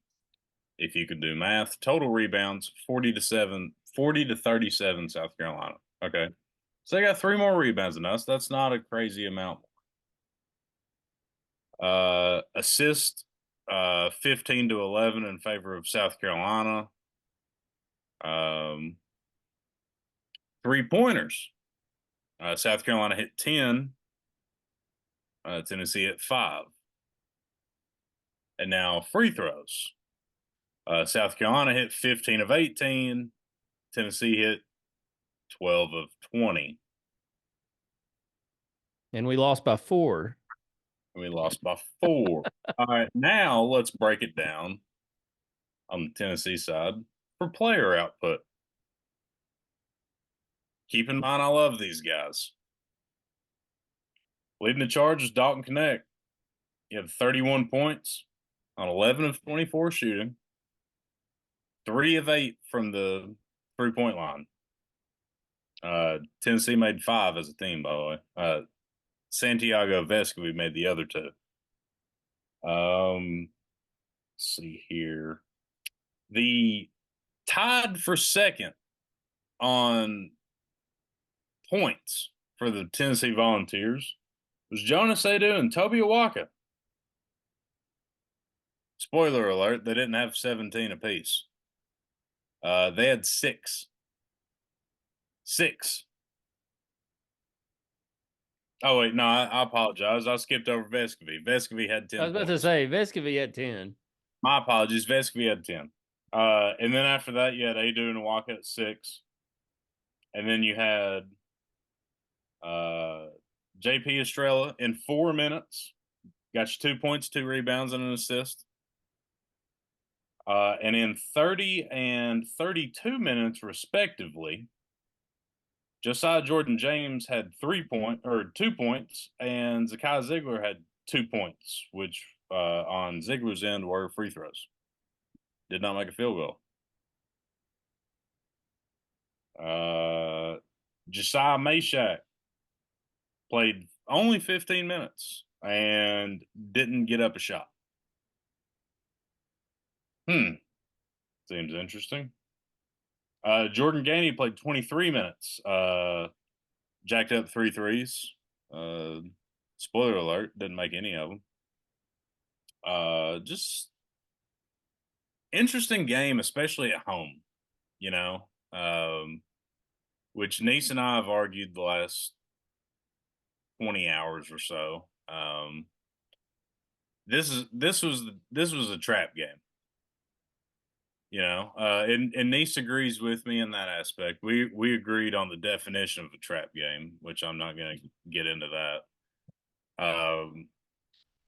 If you could do math, total rebounds 40-7, 40-37 South Carolina. Okay. So they got 3 more rebounds than us. That's not a crazy amount. Assist 15-11 in favor of South Carolina. Um, 3-pointers. South Carolina hit 10. Tennessee hit 5. And now free throws. South Carolina hit 15 of 18. Tennessee hit 12 of 20. And we lost by 4. We lost by 4. All right, now let's break it down on the Tennessee side for player output. Keep in mind, I love these guys. Leading the charge is Dalton Connect. He had 31 points on 11 of 24 shooting, 3 of 8 from the 3-point line. Tennessee made 5 as a team, by the way. Santiago Vescovi made the other 2. Let's see here. The tied for second on points for the Tennessee Volunteers was Jonas Adu and Toby Awaka. Spoiler alert, they didn't have 17 apiece. They had 6. 6. Oh wait, no, I apologize. I skipped over Vescovy. Vescovy had I 10 was about to points. say Vescovy had 10. My apologies. Vescovy had 10. And then after that, you had Adu and Waka at 6. And then you had JP Estrella in 4 minutes. Got you 2 points, 2 rebounds, and an assist. And in 30 and 32 minutes, respectively, Josiah Jordan James had 2 points, and Zakai Ziegler had 2 points, which on Ziegler's end were free throws. Did not make a field goal. Josiah Meshack played only 15 minutes and didn't get up a shot. Seems interesting. Jordan Gainey played 23 minutes. Jacked up 3 threes. Spoiler alert, didn't make any of them. Just interesting game, especially at home, you know, which Nease and I have argued the last 20 hours or so. This was a trap game, you know, and Nease agrees with me in that aspect. We agreed on the definition of a trap game, which I'm not going to get into that.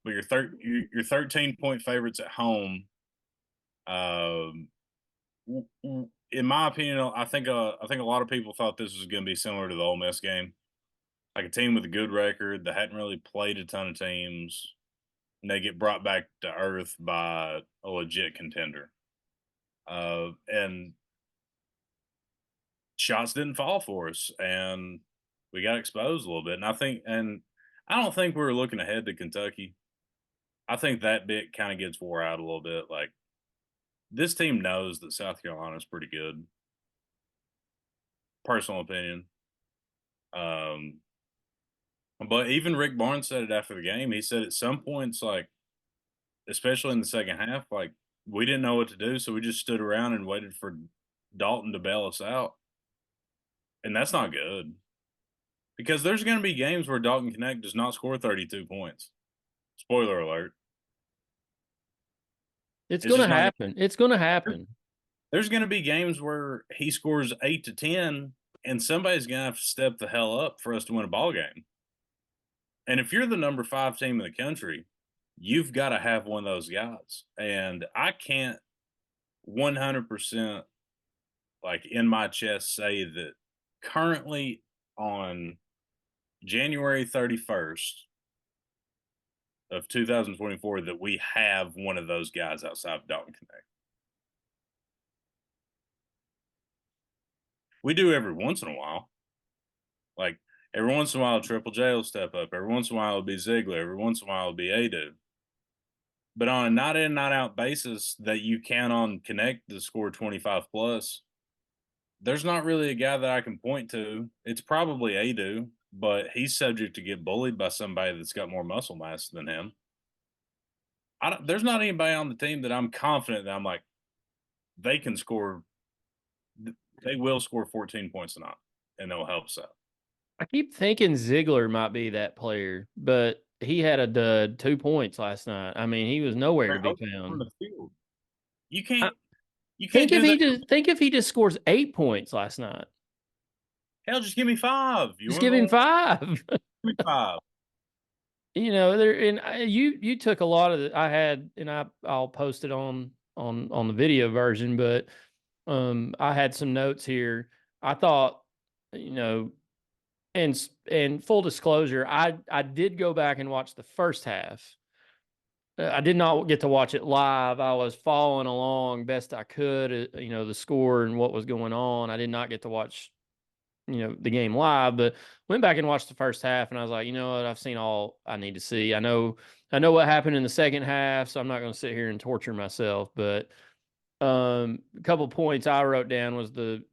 But your 13-point favorites at home. In my opinion, I think a lot of people thought this was going to be similar to the Ole Miss game, like a team with a good record that hadn't really played a ton of teams, and they get brought back to earth by a legit contender. And shots didn't fall for us, and we got exposed a little bit. And I don't think we were looking ahead to Kentucky. I think that bit kind of gets wore out a little bit. Like, this team knows that South Carolina is pretty good. Personal opinion. But even Rick Barnes said it after the game. He said at some points, like, especially in the second half, like, we didn't know what to do, so we just stood around and waited for Dalton to bail us out. And that's not good. Because there's going to be games where Dalton Connect does not score 32 points. Spoiler alert. It's It's going to just not. happen. It's going to happen. There's going to be games where he scores 8 to 10, and somebody's going to have to step the hell up for us to win a ball game. And if you're the number 5 team in the country, you've got to have one of those guys. And I can't 100% like in my chest say that currently on January 31st of 2024 that we have one of those guys outside of Dalton Connect. We do every once in a while. Like, every once in a while, Triple J will step up. Every once in a while, it'll be Ziegler. Every once in a while, it'll be Adu. But on a not in, not out basis that you count on Connect to score 25 plus, there's not really a guy that I can point to. It's probably Adu, but he's subject to get bullied by somebody that's got more muscle mass than him. There's not anybody on the team that I'm confident that I'm like, they can score. They will score 14 points tonight, and they'll help us out. I keep thinking Ziegler might be that player, but he had a dud, 2 points last night. I mean, he was nowhere to be On found. the field, you can't. You Think can't if do he that. just think if he just scores 8 points last night. Hell, just give me 5. You Just want give him more? 5. Give me 5. You know, there and you took a lot of the I had and I'll post it on the video version, but I had some notes here. I thought, you know, and full disclosure, I did go back and watch the first half. I did not get to watch it live. I was following along best I could, you know, the score and what was going on. I did not get to watch, you know, the game live, but went back and watched the first half, and I was like, you know what, I've seen all I need to see. I know what happened in the second half, so I'm not going to sit here and torture myself. But a couple points I wrote down was and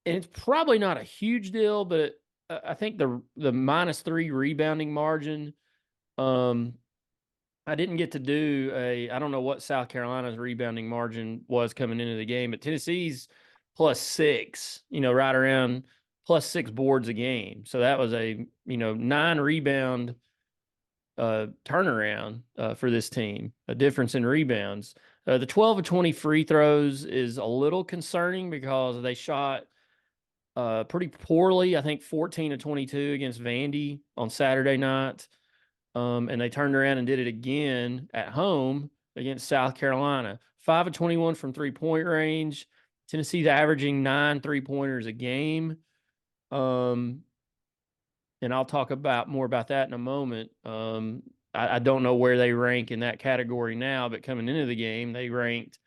it's probably not a huge deal, but I think the -3 rebounding margin. I didn't get to do I don't know what South Carolina's rebounding margin was coming into the game, but Tennessee's +6, right around +6 boards a game. So that was a, 9 rebound turnaround for this team, a difference in rebounds. The 12 of 20 free throws is a little concerning because they shot pretty poorly. I think 14 of 22 against Vandy on Saturday night. And they turned around and did it again at home against South Carolina. 5 of 21 from 3-point range. Tennessee's averaging 9 3-pointers a game. And I'll talk about more about that in a moment. I don't know where they rank in that category now, but coming into the game, they ranked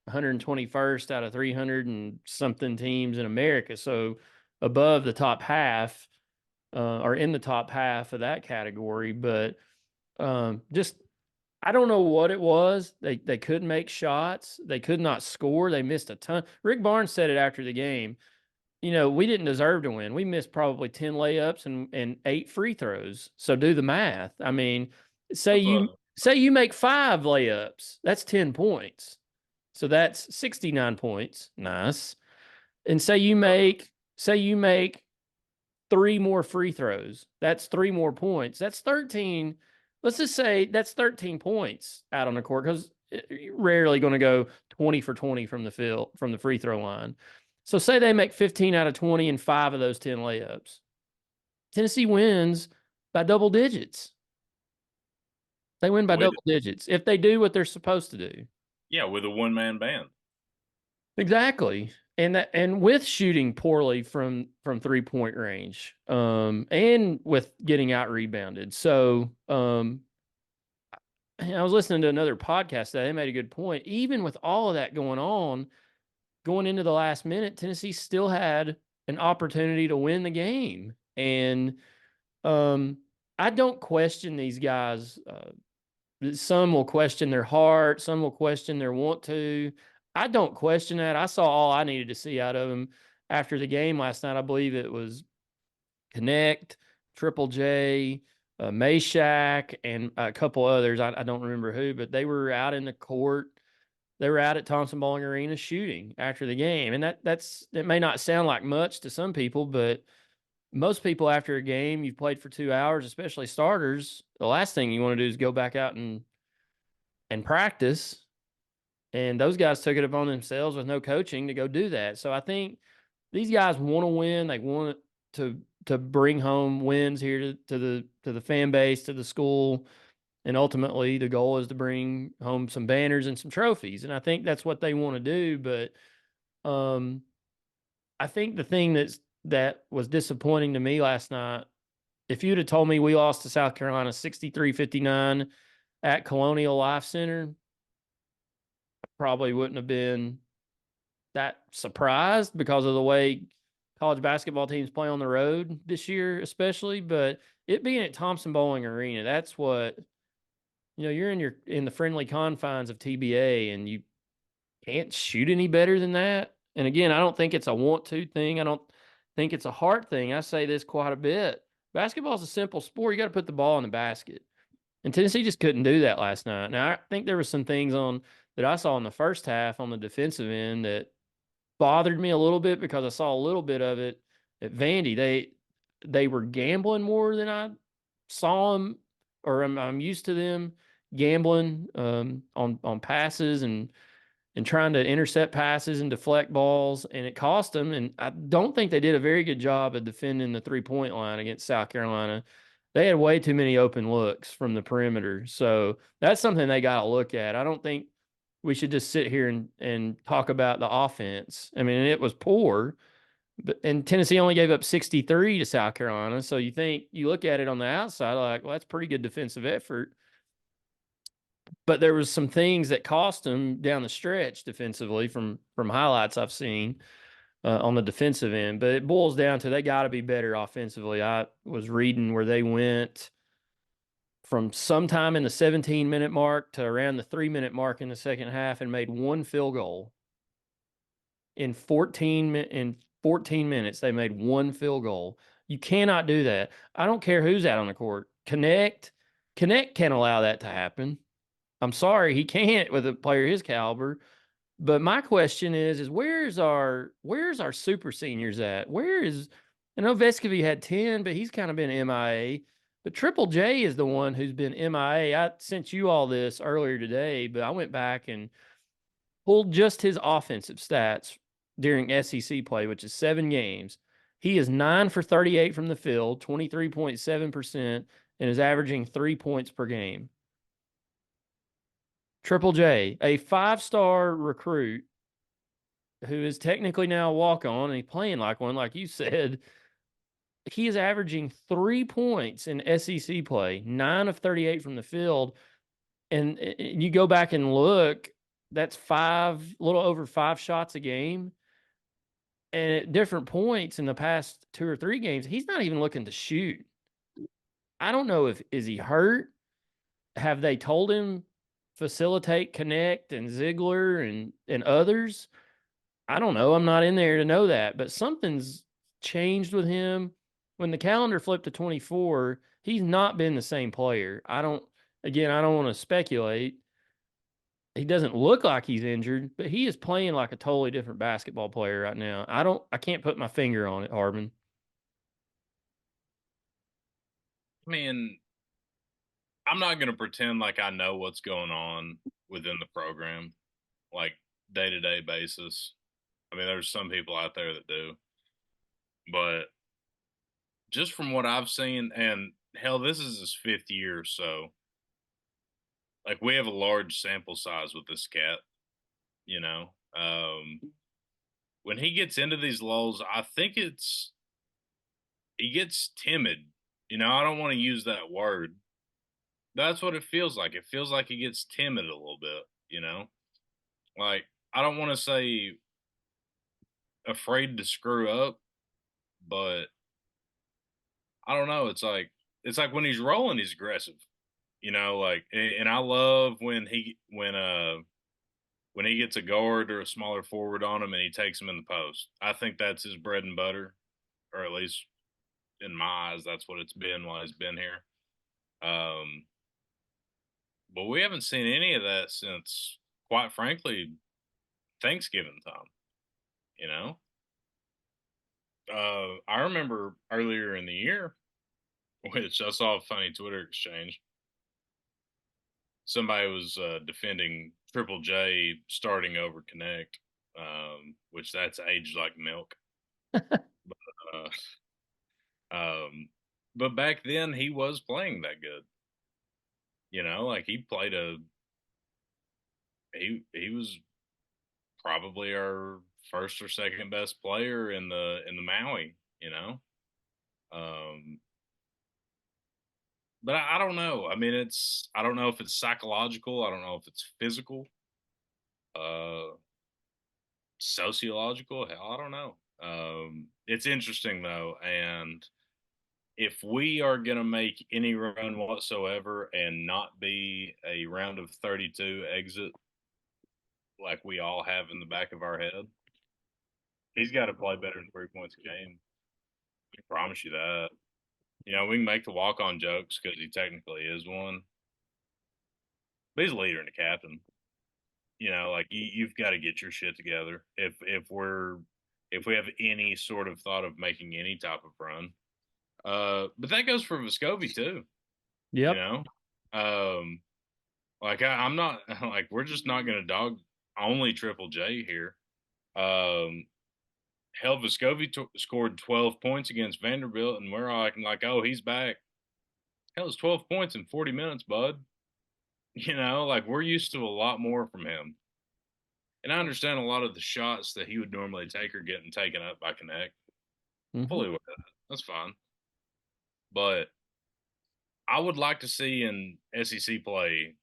121st out of 300 and something teams in America. So above the top half, or in the top half of that category. But just, I don't know what it was. They couldn't make shots. They could not score. They missed a ton. Rick Barnes said it after the game. We didn't deserve to win. We missed probably 10 layups and 8 free throws. So do the math. I mean, say you make 5 layups, that's 10 points. So that's 69 points. Nice. And say you make 3 more free throws. That's 3 more points. That's 13. Let's just say that's 13 points out on the court, because you're rarely going to go 20 for 20 from the free throw line. So say they make 15 out of 20 and 5 of those 10 layups. Tennessee wins by double digits. They win by double digits if they do what they're supposed to do. Yeah, with a one-man band. Exactly. And with shooting poorly from 3-point range, and with getting out rebounded. So I was listening to another podcast that they made a good point. Even with all of that going on, going into the last minute, Tennessee still had an opportunity to win the game. And I don't question these guys. Some will question their heart. Some will question their want to. I don't question that. I saw all I needed to see out of them after the game last night. I believe it was Connect, Triple J, Meshack, and a couple others. I don't remember who, but they were out in the court. They were out at Thompson Bowling Arena shooting after the game. And it may not sound like much to some people, but most people after a game, you've played for 2 hours, especially starters, the last thing you want to do is go back out and practice. And those guys took it upon themselves with no coaching to go do that. So I think these guys want to win. They want to bring home wins here to the fan base, to the school. And ultimately, the goal is to bring home some banners and some trophies. And I think that's what they want to do. But I think the thing that was disappointing to me last night, if you'd have told me we lost to South Carolina 63-59 at Colonial Life Center, I probably wouldn't have been that surprised because of the way college basketball teams play on the road this year, especially. But it being at Thompson Bowling Arena, that's what, you're in the friendly confines of TBA, and you can't shoot any better than that. And again, I don't think it's a want to thing. I don't think it's a heart thing. I say this quite a bit. Basketball is a simple sport. You got to put the ball in the basket. And Tennessee just couldn't do that last night. Now, I think there were some things that I saw in the first half on the defensive end that bothered me a little bit, because I saw a little bit of it at Vandy. They were gambling more than I saw them, or I'm used to them gambling on passes and trying to intercept passes and deflect balls, and it cost them. And I don't think they did a very good job of defending the 3-point line against South Carolina. They had way too many open looks from the perimeter. So that's something they got to look at. I don't think we should just sit here and talk about the offense. I mean, it was poor, and Tennessee only gave up 63 to South Carolina. So you look at it on the outside like, well, that's pretty good defensive effort. But there was some things that cost them down the stretch defensively from highlights I've seen on the defensive end. But it boils down to they got to be better offensively. I was reading where they went from sometime in the 17-minute mark to around the 3-minute mark in the second half and made 1 field goal. In 14 minutes, they made 1 field goal. You cannot do that. I don't care who's out on the court. Connect can't allow that to happen. I'm sorry, he can't with a player his caliber. But my question is where's our super seniors at? Where is I know Vescovy had 10, but he's kind of been MIA. But Triple J is the one who's been MIA. I sent you all this earlier today, but I went back and pulled just his offensive stats during SEC play, which is 7 games. He is 9 for 38 from the field, 23.7%, and is averaging 3 points per game. Triple J, a 5-star recruit who is technically now a walk on and he's playing like one, like you said, he is averaging 3 points in SEC play, 9 of 38 from the field. And you go back and look, that's a little over 5 shots a game. And at different points in the past 2 or 3 games, he's not even looking to shoot. I don't know is he hurt? Have they told him facilitate, connect, and Ziegler and others? I don't know. I'm not in there to know that, but something's changed with him. When the calendar flipped to 24, he's not been the same player. I don't want to speculate. He doesn't look like he's injured, but he is playing like a totally different basketball player right now. I can't put my finger on it, Harbin. I mean, I'm not going to pretend like I know what's going on within the program, like day to day basis. I mean, there's some people out there that do, but just from what I've seen, and hell, this is his 5th year, so like we have a large sample size with this cat, you know. When he gets into these lulls, I think he gets timid. You know, I don't want to use that word. That's what it feels like. It feels like he gets timid a little bit, you know? Like, I don't want to say afraid to screw up, but I don't know. It's like when he's rolling, he's aggressive. You know, like and I love when he gets a guard or a smaller forward on him and he takes him in the post. I think that's his bread and butter, or at least in my eyes, that's what it's been while he's been here. Um, but we haven't seen any of that since, quite frankly, Thanksgiving time. You know, I remember earlier in the year, which I saw a funny Twitter exchange. Somebody was defending Triple J starting over Connect, which that's aged like milk. Uh, but back then he was playing that good. You know, like he was probably our first or second best player in the Maui. You know, um, but I don't know. I mean, I don't know if it's psychological. I don't know if it's physical, uh, sociological. Hell, I don't know. It's interesting though, and if we are going to make any run whatsoever and not be a round of 32 exit like we all have in the back of our head, he's got to play better than 3 points a game. I promise you that. You know, we can make the walk on jokes because he technically is one, but he's a leader and a captain. You know, like you've got to get your shit together if we have any sort of thought of making any type of run. But that goes for Vescovi too. You Yep. know, um, like I'm not like we're just not going to dog only Triple J here. Um, hell, Vescovi scored 12 points against Vanderbilt, and we're all acting like, oh, he's back. Hell, it's 12 points in 40 minutes, bud. You know, like we're used to a lot more from him. And I understand a lot of the shots that he would normally take are getting taken up by Connect. Mm-hmm. Fully with that. That's fine. But I would like to see in SEC play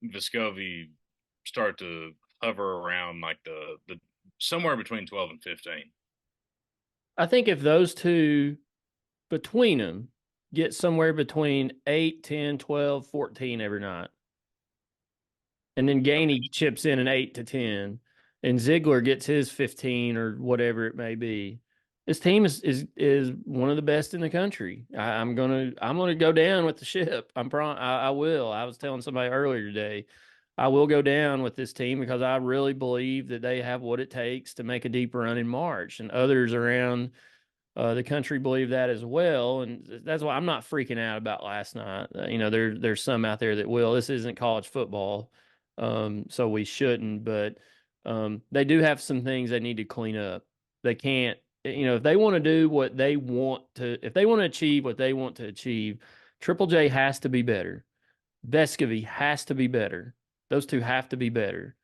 Vescovi start to hover around like the somewhere between 12 and 15. I think if those two between them get somewhere between 8, 10, 12, 14 every night, and then Gainey chips in an 8 to 10, and Ziegler gets his 15 or whatever it may be. This team is one of the best in the country. I'm gonna go down with the ship. I will. I was telling somebody earlier today, I will go down with this team because I really believe that they have what it takes to make a deep run in March, and others around the country believe that as well, and that's why I'm not freaking out about last night. There's some out there that will. This isn't college football, so we shouldn't. But they do have some things they need to clean up. They can't, if they want to do what they want to, if they want to achieve what they want to achieve, Triple J has to be better. Vescovy has to be better. Those two have to be better.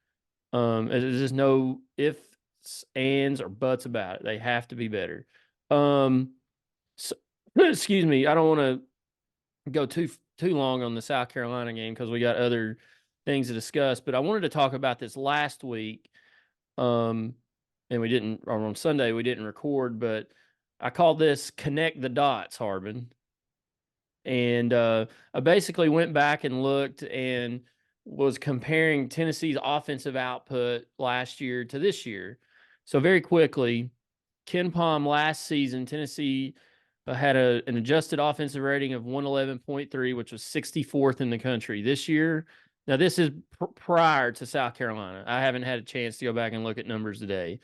There's just no ifs, ands, or buts about it. They have to be better. Um, so, excuse me. I don't want to go too long on the South Carolina game because we got other things to discuss. But I wanted to talk about this last week. Um, and we didn't, or on Sunday we didn't record, but I called this "Connect the Dots," Harbin. And I basically went back and looked and was comparing Tennessee's offensive output last year to this year. So very quickly, Ken Palm last season, Tennessee had an adjusted offensive rating of 111.3, which was 64th in the country. This year, now this is prior to South Carolina. I haven't had a chance to go back and look at numbers today.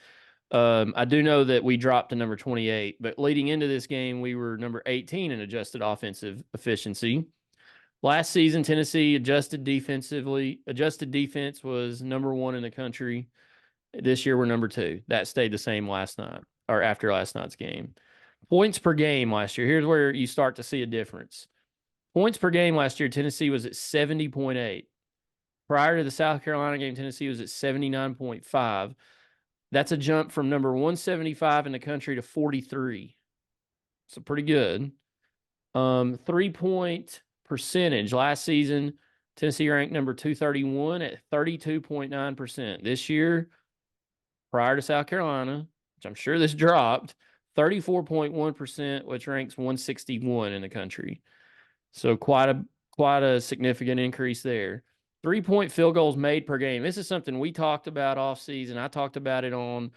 I do know that we dropped to number 28, but leading into this game, we were number 18 in adjusted offensive efficiency. Last season, Tennessee adjusted defense was number one in the country. This year, we're number two. That stayed the same last night or after last night's game. Points per game last year. Here's where you start to see a difference. Points per game last year, Tennessee was at 70.8. Prior to the South Carolina game, Tennessee was at 79.5. That's a jump from number 175 in the country to 43. So pretty good. 3-point percentage last season, Tennessee ranked number 231 at 32.9%. This year, prior to South Carolina, which I'm sure this dropped, 34.1%, which ranks 161 in the country. So quite a significant increase there. 3-point field goals made per game. This is something we talked about off season. I talked about it on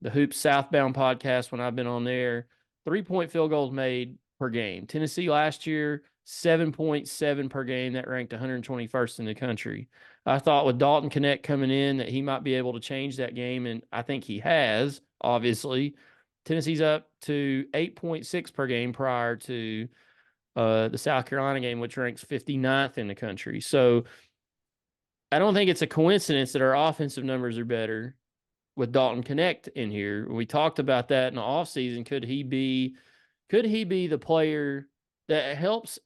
the Hoops Southbound podcast when I've been on there. 3-point field goals made per game. Tennessee last year, 7.7 per game. That ranked 121st in the country. I thought with Dalton Connect coming in that he might be able to change that game, and I think he has, obviously. Tennessee's up to 8.6 per game prior to the South Carolina game, which ranks 59th in the country. So I don't think it's a coincidence that our offensive numbers are better with Dalton Connect in here. We talked about that in the offseason. Could he be the player that helps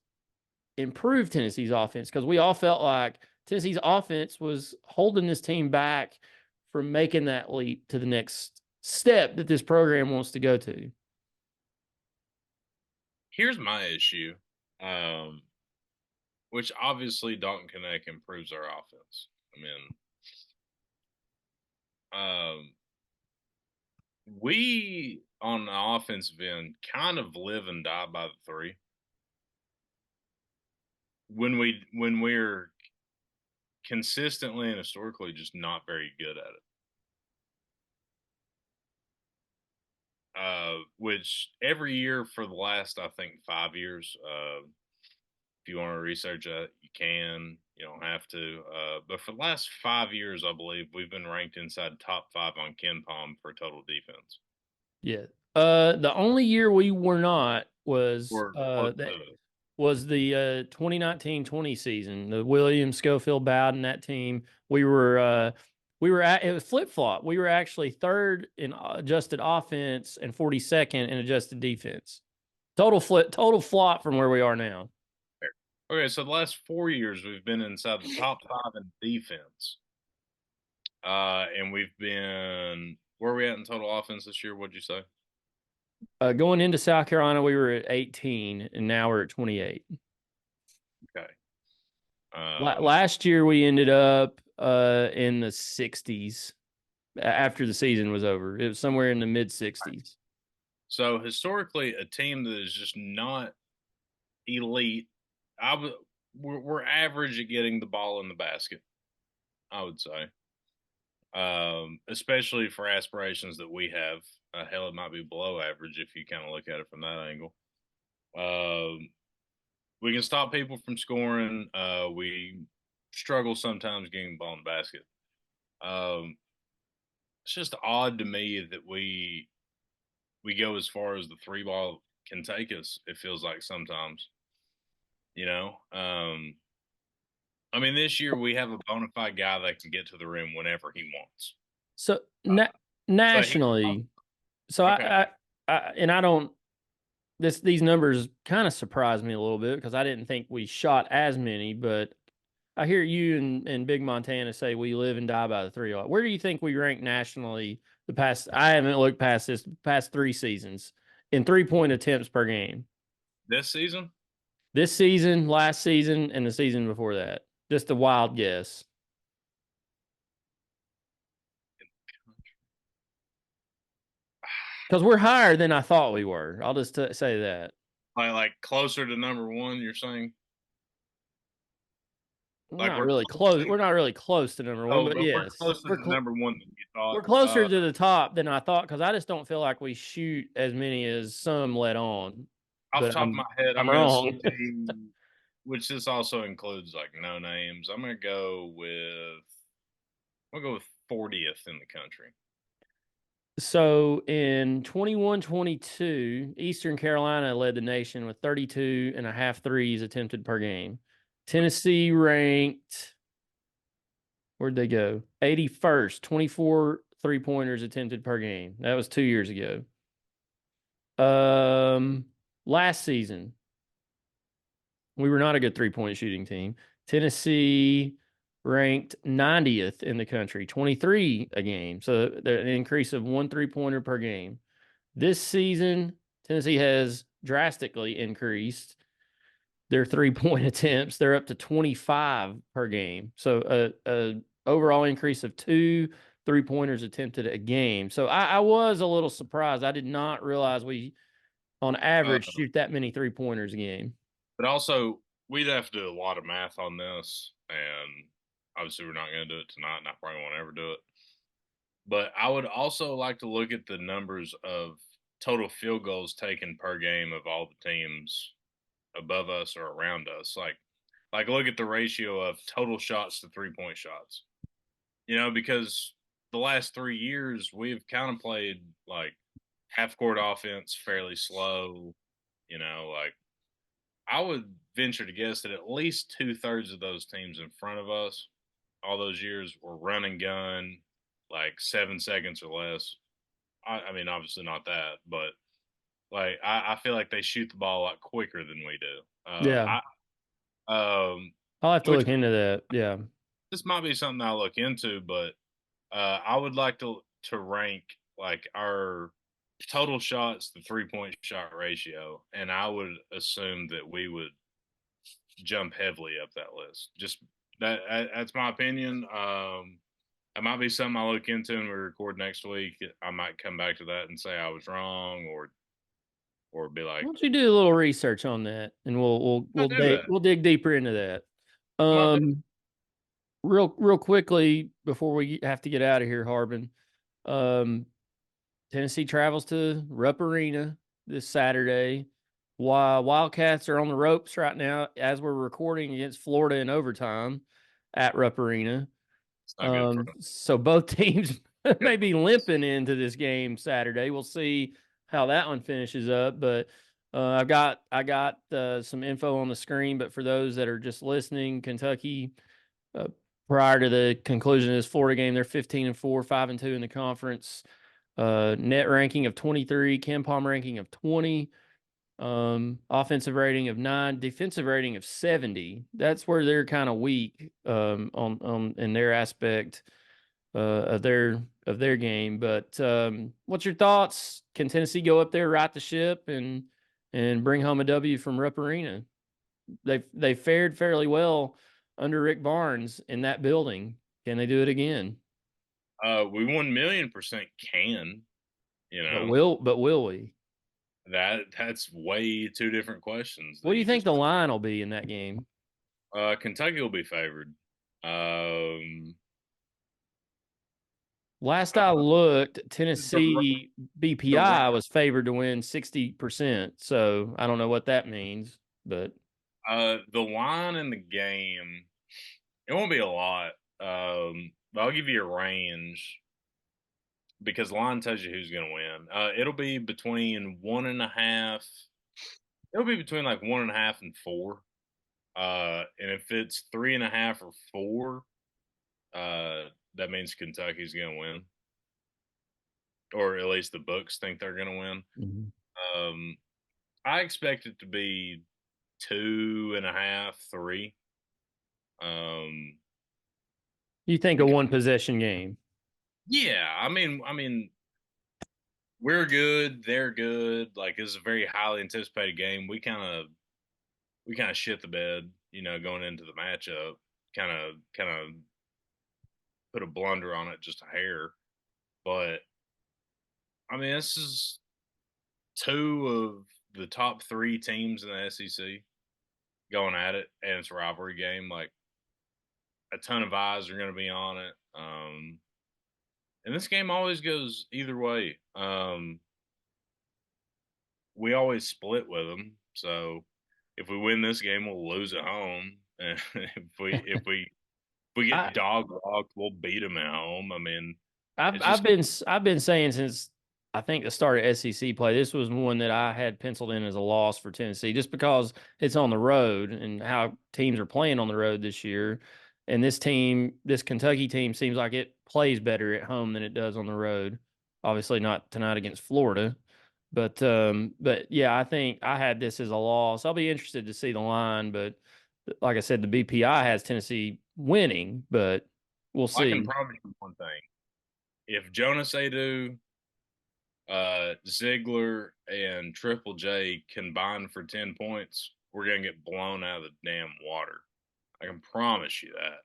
improve Tennessee's offense? Because we all felt like Tennessee's offense was holding this team back from making that leap to the next step that this program wants to go to. Here's my issue, which obviously Dalton Connect improves our offense. I mean, we on the offensive end kind of live and die by the three. When we're consistently and historically just not very good at it. Which every year for the last, I think, 5 years, if you want to research that, you can. You don't have to. But for the last 5 years, I believe we've been ranked inside top 5 on Ken Palm for total defense. Yeah. The only year we were not was Or close to it. was the 2019-20 season. The Williams, Schofield, Bowden, that team. We were at it was flip flop. We were actually third in adjusted offense and 42nd in adjusted defense. Total flop from where we are now. Okay, so the last 4 years we've been inside the top 5 in defense. And we've been where are we at in total offense this year? What'd you say? Going into South Carolina, we were at 18, and now we're at 28. Okay. Last year, we ended up in the 60s after the season was over. It was somewhere in the mid 60s. So historically, a team that is just not elite, we're average at getting the ball in the basket, I would say. especially for aspirations that we have. Hell, it might be below average if you kind of look at it from that angle. Um, we can stop people from scoring. We struggle sometimes getting the ball in the basket. Um, it's just odd to me that we go as far as the three ball can take us. It feels like sometimes, you know. I mean, this year we have a bona fide guy that can get to the rim whenever he wants. So Uh, so he, nationally, so okay, and I don't these numbers kind of surprised me a little bit because I didn't think we shot as many, but I hear you and Big Montana say we live and die by the three. Where do you think we rank nationally the past? I haven't looked past this past 3 seasons in 3-point attempts per game. this season, This season, last season, and the season before that. Just a wild guess. Because we're higher than I thought we were. I'll just say that. like closer to number one, you're saying? We're Like not we're really close close. to, We're not really close to number one, oh, but but we're yes, closer to number one than you thought. we're closer to the top than I thought because I just don't feel like we shoot as many as some let on. Off the But top of my head, I'm I'm gonna wrong. say, which this also includes like no names. I'm gonna go with I'll go with 40th in the country. So in 21-22, Eastern Carolina led the nation with 32 and a half threes attempted per game. Tennessee ranked, where'd they go? 81st, 24 3-pointers attempted per game. That was 2 years ago. Last season, we were not a good 3-point shooting team. Tennessee ranked 90th in the country, 23 a game. So an increase of 1 3-pointer per game. This season, Tennessee has drastically increased their 3-point attempts. They're up to 25 per game. So a overall increase of 2 3-pointers attempted a game. So I was a little surprised. I did not realize we, on Uh, average, shoot that many 3-pointers a game. but also, we'd have to do a lot of math on this, and obviously, we're not going to do it tonight, and I probably won't ever do it. But I would also like to look at the numbers of total field goals taken per game of all the teams above us or around us. Like look at the ratio of total shots to 3-point shots. You know, because the last 3 years we've kind of played like half court offense fairly slow. You know, like I would venture to guess that at least 2/3 of those teams in front of us all those years were run and gun, like 7 seconds or less. I mean, obviously not that, but like I feel like they shoot the ball a lot quicker than we do. Yeah, Um, I'll have to which look into that. Yeah. this might be something I'll look into, but I would like to rank like our total shots to 3-point shot ratio, and I would assume that we would jump heavily up that list. Just that's my opinion. It might be something I look into and we record next week. I might come back to that and say I was wrong, or be Why like, don't you do a little research on that, and I do that. we'll dig deeper into that. Might do. Um, real quickly before we have to get out of here, Harbin. Um, Tennessee travels to Rupp Arena this Saturday. While Wildcats are on the ropes right now, as we're recording against Florida in overtime at Rupp Arena. It's not good for So both teams good may for be limping into this game Saturday. We'll see how that one finishes up. But I got some info on the screen. But for those that are just listening, Kentucky, uh, prior to the conclusion of this Florida game, they're 15-4, 5-2 in the conference. Net ranking of 23, KenPom ranking of 20, offensive rating of 9, defensive rating of 70. That's where they're kind of weak on in their aspect of their game. But what's your thoughts? Can Tennessee go up there, right the ship, and bring home a W from Rupp Arena? They fared fairly well under Rick Barnes in that building. Can they do it again? We 1,000,000% can. You But know will we? that's way two different questions What that do you you think just. the line will be in that game? Kentucky will be favored. Um, Last Uh, I looked, the Tennessee the BPI was favored to win 60%. So I don't know what that means, but the line in the game, it won't be a lot. But I'll give you a range because the line tells you who's going to win. It'll be between 1.5. It'll be between like 1.5 and 4. And if it's 3.5 or 4, that means Kentucky's going to win, or at least the books think they're going to win. Mhm. Um, I expect it to be 2.5, 3. Um, You think a because one possession game? yeah, I mean, we're good, they're good. Like it's a very highly anticipated game. We kind of shit the bed, going into the matchup. Kind of put a blunder on it, just a hair. But I mean, this is two of the top three teams in the SEC going at it, and it's a rivalry game. Like a ton of eyes are going to be on it. And this game always goes either way. We always split with them, so if we win this game, we'll lose at home. And if we I get dog walked, we'll beat them at home. I mean, I've it's I've just been I've been saying since I think the start of SEC play, this was one that I had penciled in as a loss for Tennessee, just because it's on the road and how teams are playing on the road this year. And this Kentucky team, seems like it plays better at home than it does on the road. Obviously, not tonight against Florida, but yeah, I think I had this as a loss. I'll be interested to see the line, but like I said, the BPI has Tennessee winning, but we'll I can see. promise you one thing: if Jonas Adu, Ziegler, and Triple J combine for 10 points, we're gonna get blown out of the damn water. I can promise you that.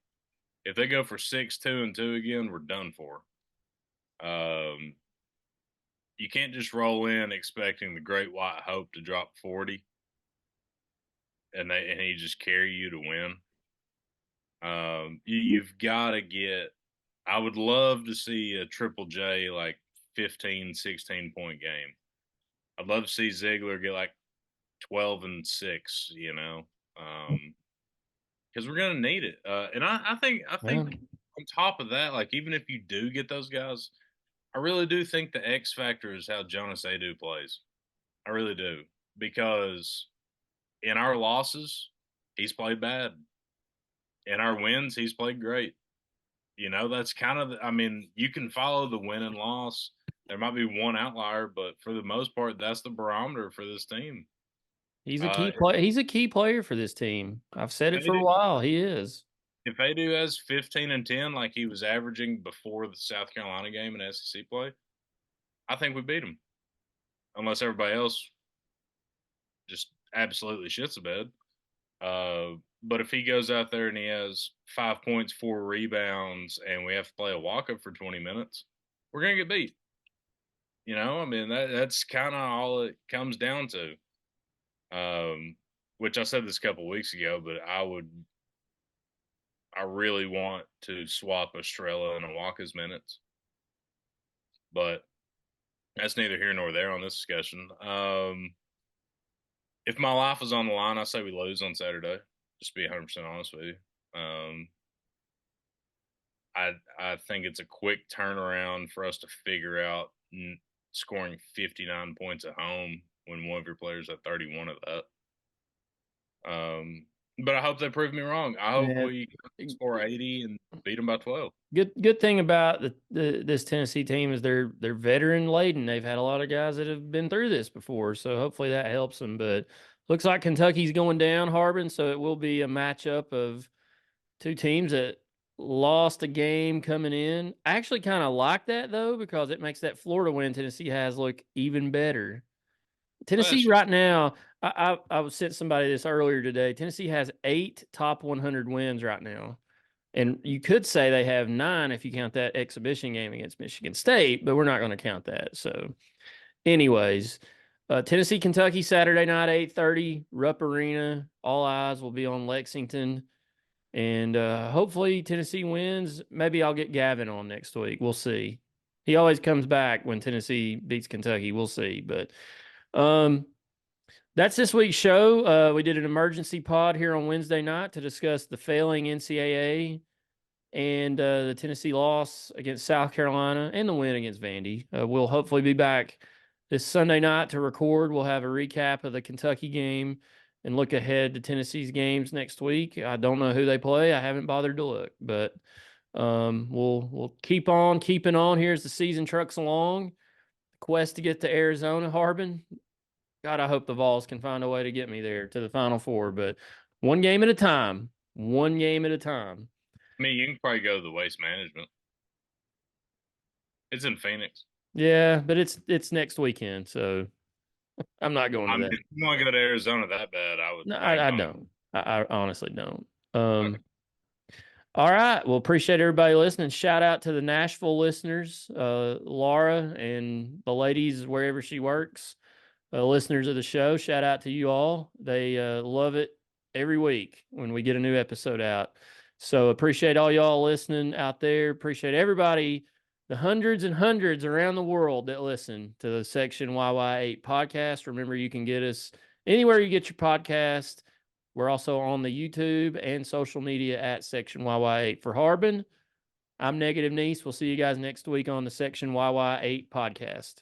If they go for 6-2 and 2 again, we're done for. Um, you can't just roll in expecting the Great White Hope to drop 40 and he just carry you to win. You've got to get. I would love to see a Triple J like 15, 16 point game. I'd love to see Ziegler get like 12 and 6. Because we're gonna need it. And I think Well, on top of that, like even if you do get those guys, I really do think the X factor is how Jonas Adu plays. I really do because in our losses, he's played bad. In our wins, he's played great. That's kind of, I mean, you can follow the win and loss. There might be one outlier, but for the most part, that's the barometer for this team. he's a Uh, key play. He's a key player for this team. I've said it if for a Adu, while. He is. if Adu has 15 and 10, like he was averaging before the South Carolina game in SEC play, I think we beat him, unless everybody else just absolutely shits the bed. But if he goes out there and he has 5 points, 4 rebounds, and we have to play a walk up for 20 minutes, we're gonna get beat. I mean that's kind of all it comes down to. Which I said this a couple of weeks ago, but I really want to swap Estrella and Awaka's minutes, but that's neither here nor there on this discussion. If my life was on the line, I say we lose on Saturday. Just to be 100% honest with you. I think it's a quick turnaround for us to figure out scoring 59 points at home when one of your players had 31 of that. But I hope they prove me wrong. I hope Yeah. we score 80 and beat them by 12. Good thing about this Tennessee team is they're veteran laden. They've had a lot of guys that have been through this before, so hopefully that helps them. But looks like Kentucky's going down, Harbin, so it will be a matchup of two teams that lost a game coming in. I actually kind of like that though, because it makes that Florida win Tennessee has look even better. Tennessee That's right now, I was sent somebody this earlier today. Tennessee has 8 top 100 wins right now. And you could say they have 9 if you count that exhibition game against Michigan State, but we're not going to count that. So, anyways, Tennessee, Kentucky, Saturday night, 8:30, Rupp Arena. All eyes will be on Lexington. And hopefully Tennessee wins. Maybe I'll get Gavin on next week. We'll see. He always comes back when Tennessee beats Kentucky. We'll see. But um, that's this week's show. We did an emergency pod here on Wednesday night to discuss the failing NCAA and the Tennessee loss against South Carolina and the win against Vandy. We'll hopefully be back this Sunday night to record. We'll have a recap of the Kentucky game and look ahead to Tennessee's games next week. I don't know who they play. I haven't bothered to look, but we'll keep on keeping on here as the season trucks along. Quest to get to Arizona, Harbin. God, I hope the Vols can find a way to get me there to the Final Four, but one game at a time. One game at a time. I mean, you can probably go to the Waste Management. It's in Phoenix. Yeah, but it's next weekend, so I'm not going to that. If you want to go to Arizona that bad, I would. No, I don't. I honestly don't. Okay. All right. Well, appreciate everybody listening. Shout out to the Nashville listeners, Laura and the ladies wherever she works, listeners of the show. Shout out to you all. They love it every week when we get a new episode out. So appreciate all y'all listening out there. Appreciate everybody, the hundreds and hundreds around the world that listen to the Section YY8 podcast. Remember, you can get us anywhere you get your podcast. We're also on the YouTube and social media at Section YY8. For Harbin, I'm Negative Nease. We'll see you guys next week on the Section YY8 podcast.